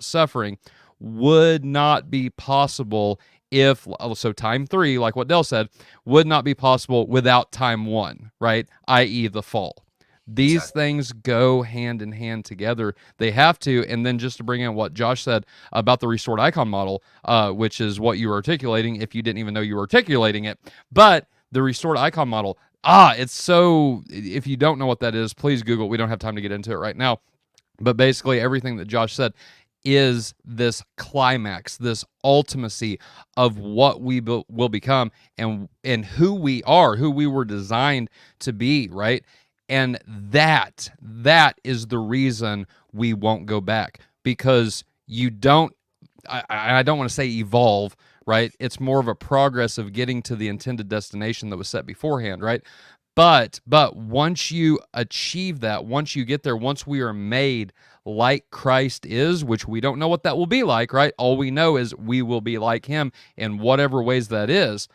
suffering, would not be possible so time 3, like what Dell said, would not be possible without time 1, right? i.e. the fall. These things go hand in hand together. They have to. And then just to bring in what Josh said about the restored icon model, which is what you were articulating, if you didn't even know you were articulating it, but the restored icon model, it's so, if you don't know what that is, please Google it. We don't have time to get into it right now. But basically everything that Josh said is this climax, this ultimacy of what we will become and who we are, who we were designed to be, right? And that is the reason we won't go back, because you don't, I don't want to say evolve, right? It's more of a progress of getting to the intended destination that was set beforehand, right? But once you achieve that, once you get there, once we are made like Christ is, which we don't know what that will be like, right? All we know is we will be like him in whatever ways that is.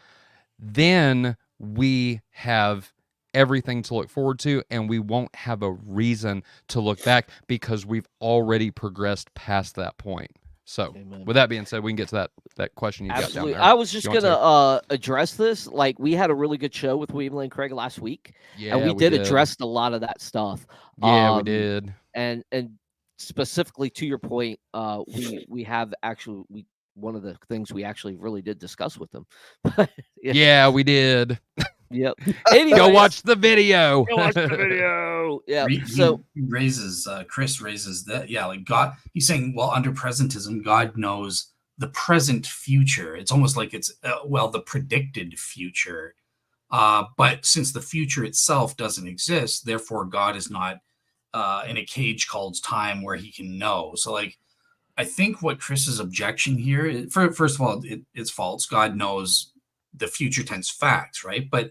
Then we have everything to look forward to, and we won't have a reason to look back because we've already progressed past that point. So, with that being said, we can get to that question you got down there. I was just gonna address this. Like, we had a really good show with William Lane Craig last week, and we did address a lot of that stuff. Yeah, we did. And specifically to your point, we have actually one of the things we actually really did discuss with him. But Yeah, we did. yep. Go Anyways, watch the video. go watch the video. Yeah. He So raises Chris raises that, yeah, like God, he's saying, well, under presentism, God knows the present future. It's almost like it's well, the predicted future. But since the future itself doesn't exist, therefore God is not in a cage called time where he can know. So like, I think what Chris's objection here is, first of all, it's false. God knows the future tense facts, right? But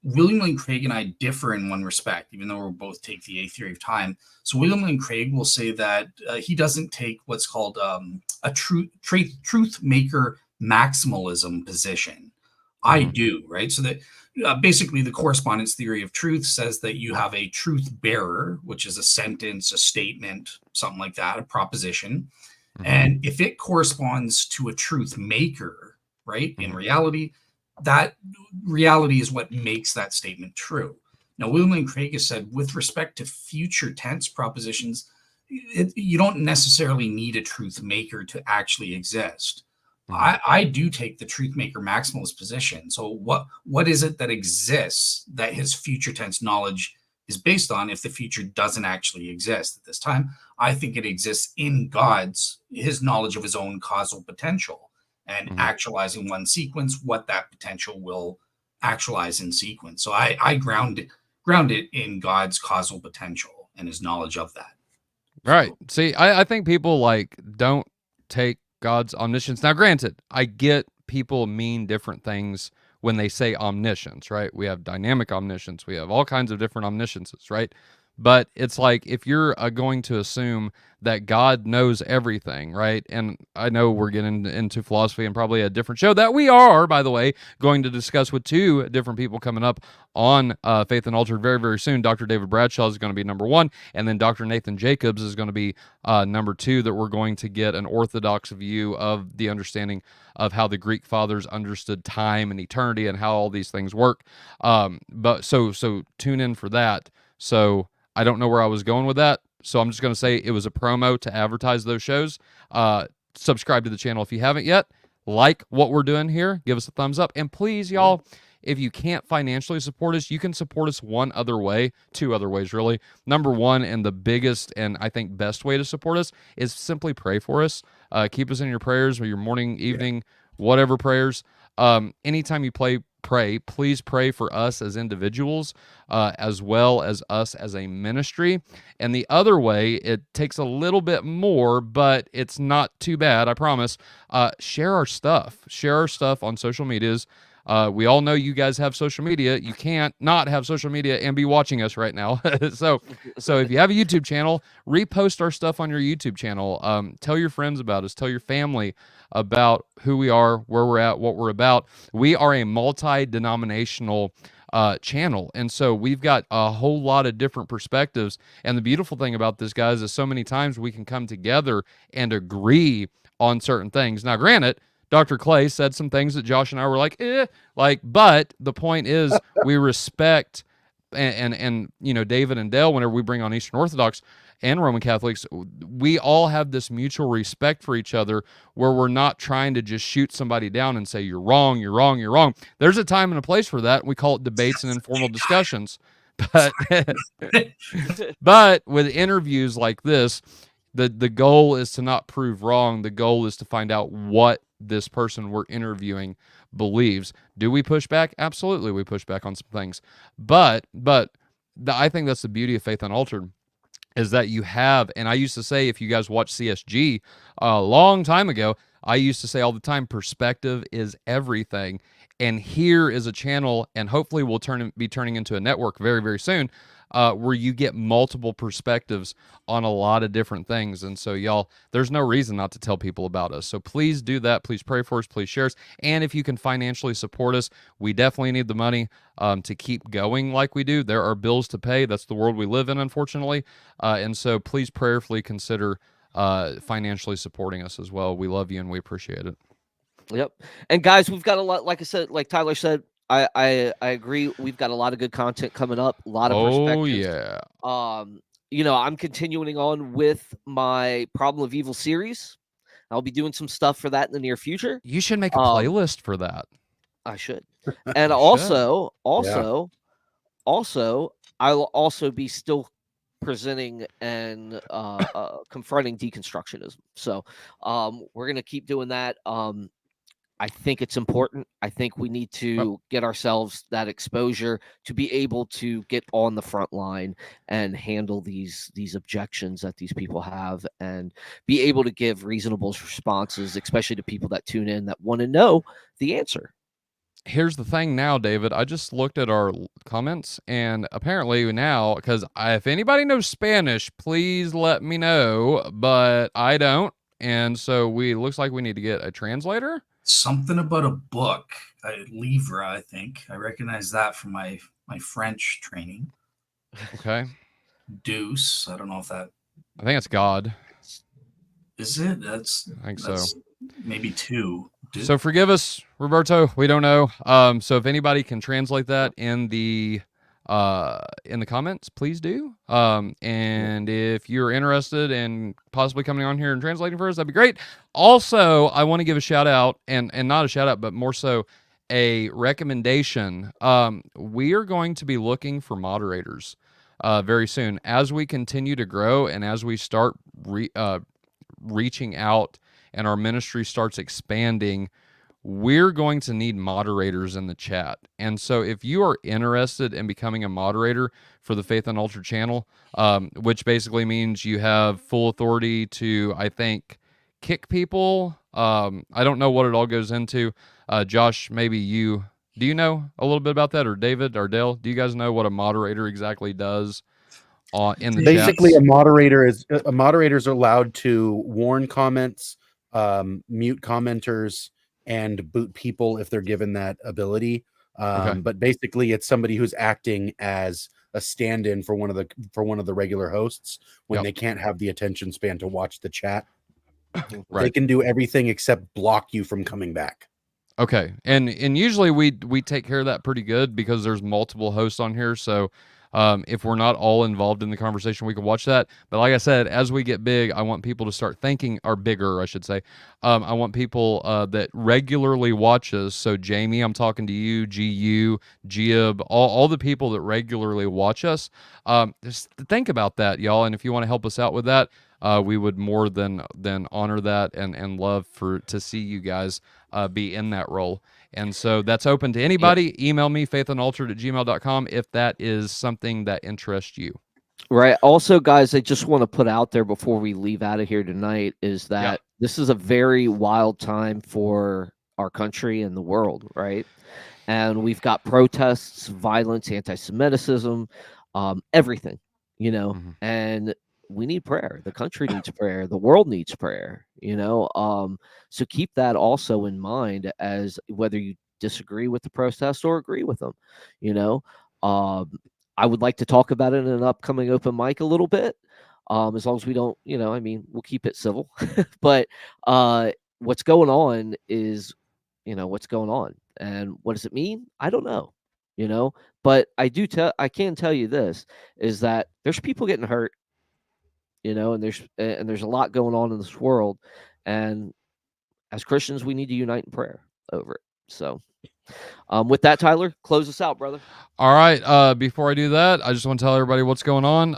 William Lane Craig and I differ in one respect, even though we both take the A theory of time. So William Lane Craig will say that he doesn't take what's called a truth maker maximalism position. I do, right? So that basically the correspondence theory of truth says that you have a truth bearer, which is a sentence, a statement, something like that, a proposition. And if it corresponds to a truth maker, right, in reality, that reality is what makes that statement true. Now, William Lane Craig has said, with respect to future tense propositions, you don't necessarily need a truth maker to actually exist. I do take the truth maker maximalist position. So what is it that exists that his future tense knowledge is based on if the future doesn't actually exist at this time? I think it exists in his knowledge of his own causal potential and actualizing one sequence, what that potential will actualize in sequence. So I ground it in God's causal potential and his knowledge of that. Right. See, I think people like don't take God's omniscience. Now, granted, I get people mean different things when they say omniscience, right? We have dynamic omniscience. We have all kinds of different omnisciences, right? But it's like if you're going to assume that God knows everything, right? And I know we're getting into philosophy and probably a different show that we are, by the way, going to discuss with two different people coming up on Faith Unaltered very, very soon. Dr. David Bradshaw is going to be number one, and then Dr. Nathan Jacobs is going to be number two, that we're going to get an orthodox view of the understanding of how the Greek fathers understood time and eternity and how all these things work. But so tune in for that. So I don't know where I was going with that, so I'm just going to say it was a promo to advertise those shows. Subscribe to the channel if you haven't yet. Like what we're doing here. Give us a thumbs up. And please, y'all, if you can't financially support us, you can support us one other way, two other ways, really. Number one, and the biggest and I think best way to support us is simply pray for us. Keep us in your prayers or your morning, evening, whatever prayers. Anytime you pray, please pray for us as individuals, as well as us as a ministry. And the other way, it takes a little bit more, but it's not too bad, I promise. Share our stuff. Share our stuff on social medias. We all know you guys have social media. You can't not have social media and be watching us right now. so if you have a YouTube channel, repost our stuff on your YouTube channel. Tell your friends about us. Tell your family about who we are, where we're at, what we're about. We are a multi-denominational channel, and so we've got a whole lot of different perspectives. And the beautiful thing about this, guys, is so many times we can come together and agree on certain things. Now, granted, Dr. Clay said some things that Josh and I were like, but the point is we respect and you know, David and Dale, whenever we bring on Eastern Orthodox and Roman Catholics, we all have this mutual respect for each other where we're not trying to just shoot somebody down and say, you're wrong, you're wrong, you're wrong. There's a time and a place for that. We call it debates and informal discussions. But but with interviews like this, the goal is to not prove wrong. The goal is to find out what this person we're interviewing believes. Do we push back? Absolutely, we push back on some things. But I think that's the beauty of Faith Unaltered, is that you have, and I used to say, if you guys watch CSG a long time ago, I used to say all the time, perspective is everything. And here is a channel, and hopefully we'll be turning into a network very, very soon, where you get multiple perspectives on a lot of different things. And so, y'all, there's no reason not to tell people about us. So please do that. Please pray for us. Please share us. And if you can financially support us, we definitely need the money to keep going like we do. There are bills to pay. That's the world we live in, unfortunately. And so please prayerfully consider financially supporting us as well. We love you and we appreciate it. Yep. And guys, we've got a lot, like I said, like Tyler said, I agree. We've got a lot of good content coming up, a lot of perspectives. Yeah. You know, I'm continuing on with my Problem of Evil series. I'll be doing some stuff for that in the near future. You should make a Um, playlist for that. I should. And You should. also, I'll also be still presenting and confronting deconstructionism. So we're gonna keep doing that. I think it's important. I think we need to get ourselves that exposure to be able to get on the front line and handle these objections that these people have, and be able to give reasonable responses, especially to people that tune in that want to know the answer. Here's the thing now, David. I just looked at our comments, and apparently now, because if anybody knows Spanish, please let me know. But I don't, and so looks like we need to get a translator. Something about a book, livre. I think I recognize that from my French training. Okay. Deuce. I don't know if that I think it's God. is it. I think so. Maybe two. So forgive us, Roberto. We don't know. So if anybody can translate that in the comments, please do. And if you're interested in possibly coming on here and translating for us, that'd be great. Also, I want to give a shout out, and not a shout out, but more so a recommendation. We are going to be looking for moderators very soon as we continue to grow and as we start reaching out and our ministry starts expanding. We're going to need moderators in the chat. And so if you are interested in becoming a moderator for the Faith Unaltered channel, which basically means you have full authority to, I think, kick people. I don't know what it all goes into. Josh, maybe do you know a little bit about that? Or David or Dale, do you guys know what a moderator exactly does in the Basically, chats? a moderator's allowed to warn comments, mute commenters, and boot people if they're given that ability. Okay. But basically, it's somebody who's acting as a stand-in for one of the regular hosts when they can't have the attention span to watch the chat. Right. They can do everything except block you from coming back. Okay, and usually we take care of that pretty good because there's multiple hosts on here. So if we're not all involved in the conversation, we can watch that. But like I said, as we get big, I want people to start thinking, or bigger, I should say. I want people that regularly watch us. So Jamie, I'm talking to you, GU, Gib, all the people that regularly watch us. Just think about that, y'all. And if you want to help us out with that, we would more than honor that and love to see you guys be in that role. And so that's open to anybody. Yep. Email me, faithandaltered@gmail.com, if that is something that interests you. Right. Also, guys, I just want to put out there before we leave out of here tonight is that this is a very wild time for our country and the world, right? And we've got protests, violence, anti-Semitism, everything, and we need prayer. The country needs prayer. The world needs prayer, so keep that also in mind as whether you disagree with the protest or agree with them, I would like to talk about it in an upcoming open mic a little bit, as long as we don't, we'll keep it civil. But what's going on is, what's going on. And what does it mean? I don't know, but I can tell you this, is that there's people getting hurt, and there's a lot going on in this world. And as Christians, we need to unite in prayer over it. So with that, Tyler, close us out, brother. All right. Before I do that, I just want to tell everybody what's going on.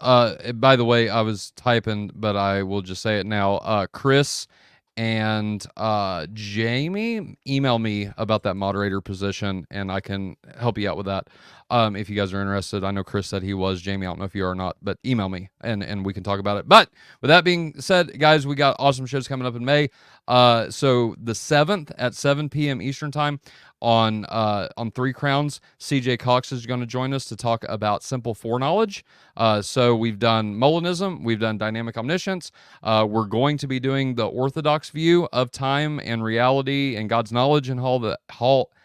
By the way, I was typing, but I will just say it now. Chris and Jamie, email me about that moderator position, and I can help you out with that. If you guys are interested. I know Chris said he was. Jamie, I don't know if you are or not, but email me and we can talk about it. But with that being said, guys, we got awesome shows coming up in May. So the 7th at 7 p.m. Eastern time on Three Crowns, CJ Cox is going to join us to talk about simple foreknowledge. So we've done Molinism, we've done dynamic omniscience. We're going to be doing the Orthodox view of time and reality and God's knowledge and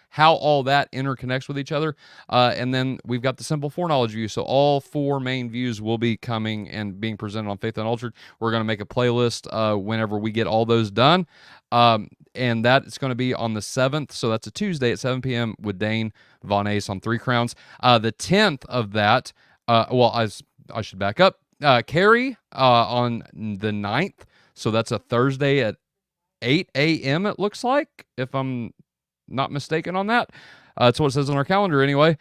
how all that interconnects with each other. And then we've got the simple foreknowledge view. So all 4 main views will be coming and being presented on Faith Unaltered. We're going to make a playlist whenever we get all those done. And that is going to be on the 7th. So that's a Tuesday at 7 p.m. with Dane Von Ace on Three Crowns. The 10th of that, I should back up. Carrie on the 9th. So that's a Thursday at 8 a.m. it looks like, if I'm not mistaken on that. That's what it says on our calendar anyway.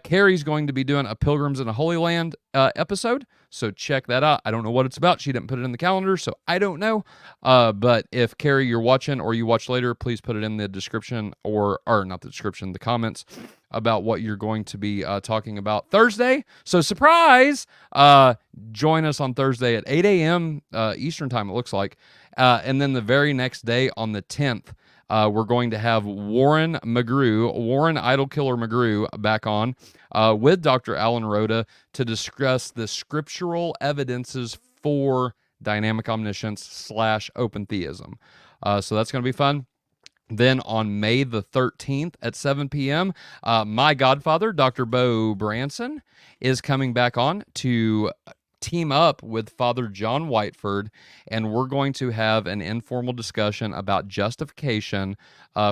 Carrie's going to be doing a Pilgrims in the Holy Land episode, so check that out. I don't know what it's about. She didn't put it in the calendar, so I don't know. But if Carrie, you're watching or you watch later, please put it in the description or not the description, the comments about what you're going to be talking about Thursday. So surprise! Join us on Thursday at 8 a.m. Eastern time, it looks like. And then the very next day on the 10th, we're going to have Warren Idol Killer McGrew, back on with Dr. Alan Rhoda to discuss the scriptural evidences for dynamic omniscience / open theism. So that's going to be fun. Then on May the 13th at 7 p.m., my godfather, Dr. Bo Branson, is coming back on to team up with Father John Whiteford, and we're going to have an informal discussion about justification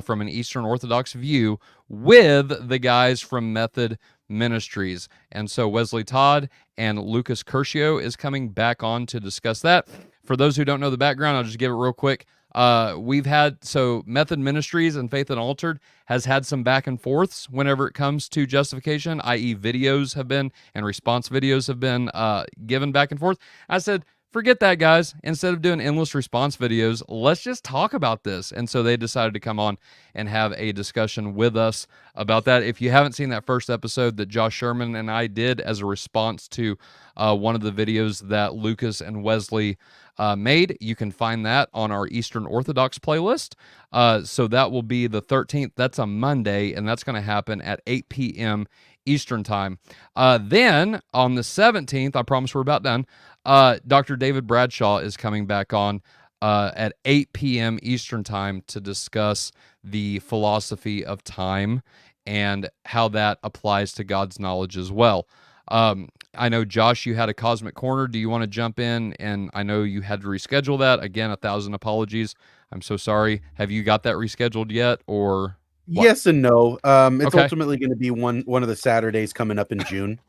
from an Eastern Orthodox view with the guys from Method Ministries. And so Wesley Todd and Lucas Curcio is coming back on to discuss that. For those who don't know the background, I'll just give it real quick. We've had, so Method Ministries and Faith Unaltered has had some back and forths whenever it comes to justification, i.e. videos have been, and response videos have been given back and forth. I said, forget that, guys. Instead of doing endless response videos, let's just talk about this. And so they decided to come on and have a discussion with us about that. If you haven't seen that first episode that Josh Sherman and I did as a response to one of the videos that Lucas and Wesley made, you can find that on our Eastern Orthodox playlist. So that will be the 13th. That's a Monday, and that's going to happen at 8 p.m. Eastern time. Then on the 17th, I promise we're about done, Dr. David Bradshaw is coming back on at 8 p.m. Eastern time to discuss the philosophy of time and how that applies to God's knowledge as well. I know, Josh, you had a Cosmic Corner. Do you want to jump in? And I know you had to reschedule that. Again, 1,000 apologies. I'm so sorry. Have you got that rescheduled yet, or what? Yes and no. It's Okay. ultimately going to be one of the Saturdays coming up in June.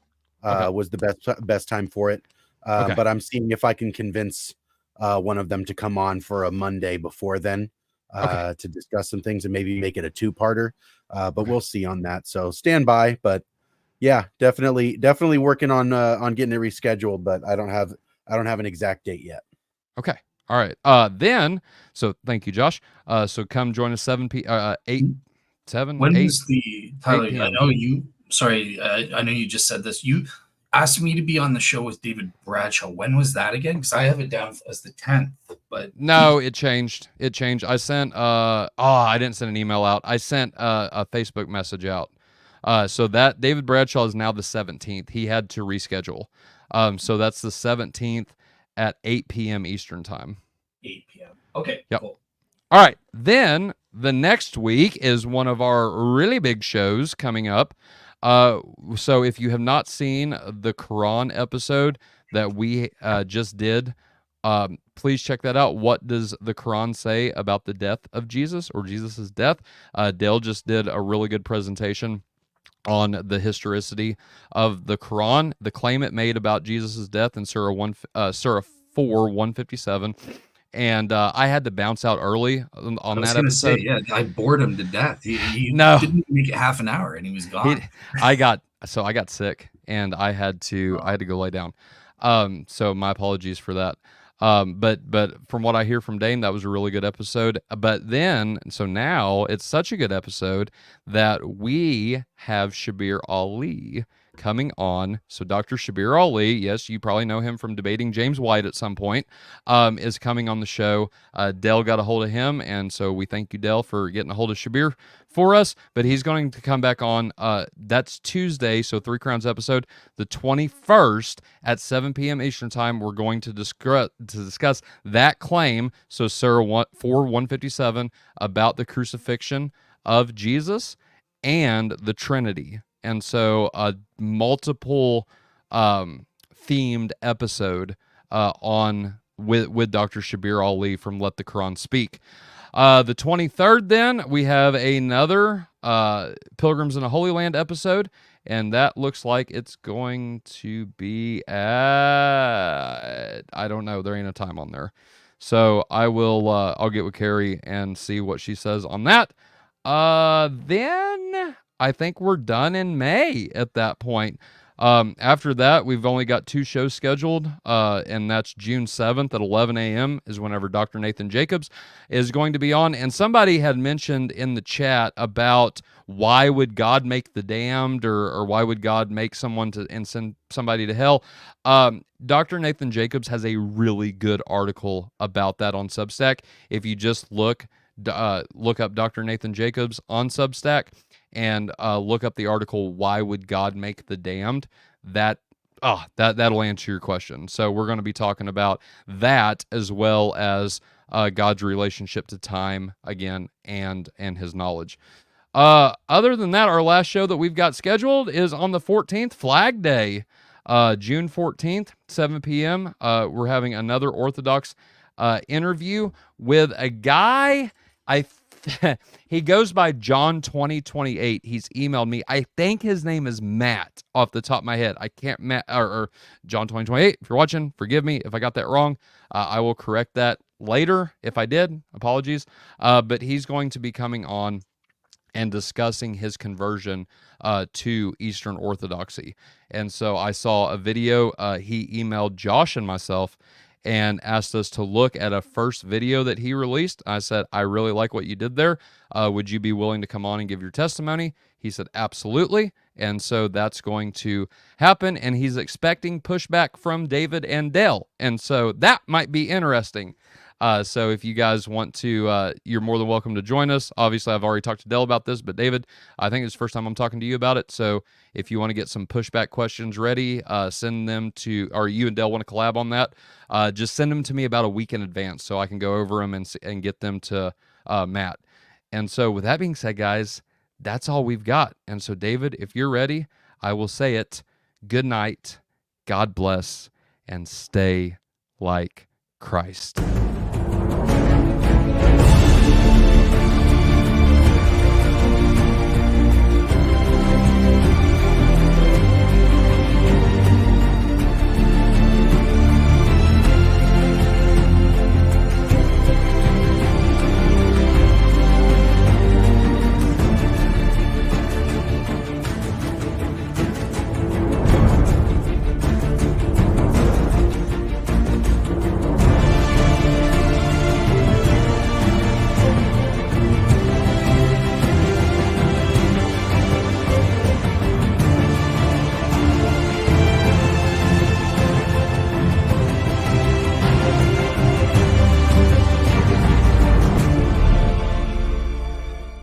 Okay. Was the best time for it. Okay. But I'm seeing if I can convince one of them to come on for a Monday before then to discuss some things and maybe make it a two-parter. But we'll see on that. So stand by. But yeah, definitely working on getting it rescheduled. But I don't have an exact date yet. Okay. All right. Then, so thank you, Josh. So come join us 7 When 8. is the Tyler? 8 I p.m. know you. Sorry, I know you just said this. You asked me to be on the show with David Bradshaw. When was that again? Because I have it down as the 10th. But No, it changed. I sent I didn't send an email out. I sent a Facebook message out. So that David Bradshaw is now the 17th. He had to reschedule. So that's the 17th at 8 p.m. Eastern time. 8 p.m. Okay. Yep. Cool. All right. Then the next week is one of our really big shows coming up. So if you have not seen the Quran episode that we just did, please check that out. What does the Quran say about the death of Jesus, or Jesus's death? Dale just did a really good presentation on the historicity of the Quran, the claim it made about Jesus's death in Surah 4, 157. And I had to bounce out early on that episode. Say, yeah, I bored him to death. He No. didn't make it half an hour, and he was gone. I got sick, and I had to go lay down. So my apologies for that. But from what I hear from Dane, that was a really good episode. But then, so now it's such a good episode that we have Shabir Ali coming on. So Dr. Shabir Ali, yes, you probably know him from debating James White at some point, is coming on the show. Dell got a hold of him, and so we thank you, Dell, for getting a hold of Shabir for us. But he's going to come back on. That's Tuesday, so Three Crowns episode, the 21st at 7 p.m. Eastern time. We're going to discuss that claim, so Surah 4, 157, about the crucifixion of Jesus and the Trinity. And so a multiple themed episode on with Dr. Shabir Ali from Let the Quran Speak. The 23rd, then, we have another Pilgrims in the Holy Land episode, and that looks like it's going to be at, I don't know, there ain't a time on there. So I will I'll get with Carrie and see what she says on that. Then I think we're done in May at that point. After that, we've only got 2 shows scheduled, and that's June 7th at 11 a.m. is whenever Dr. Nathan Jacobs is going to be on. And somebody had mentioned in the chat about why would God make the damned, or why would God make someone to and send somebody to hell. Dr. Nathan Jacobs has a really good article about that on Substack. If you just look up Dr. Nathan Jacobs on Substack and look up the article "Why Would God Make the Damned?" That'll answer your question. So we're going to be talking about that, as well as God's relationship to time again, and His knowledge. Other than that, our last show that we've got scheduled is on the 14th, Flag Day, June 14th, 7 p.m. We're having another Orthodox interview with a guy. He goes by John 2028. He's emailed me. I think his name is Matt off the top of my head. I can't or John 2028. If you're watching, forgive me if I got that wrong. I will correct that later if I did. Apologies. But he's going to be coming on and discussing his conversion to Eastern Orthodoxy. And so I saw a video. He emailed Josh and myself and asked us to look at a first video that he released. I said, I really like what you did there. Would you be willing to come on and give your testimony? He said, absolutely. And so that's going to happen. And he's expecting pushback from David and Dale. And so that might be interesting. So if you guys want to, you're more than welcome to join us. Obviously, I've already talked to Dell about this, but David, I think it's the first time I'm talking to you about it. So if you want to get some pushback questions ready, send them to, or you and Dell want to collab on that, just send them to me about a week in advance so I can go over them and get them to Matt. And so with that being said, guys, that's all we've got. And so David, if you're ready, I will say it. Good night. God bless, and stay like Christ.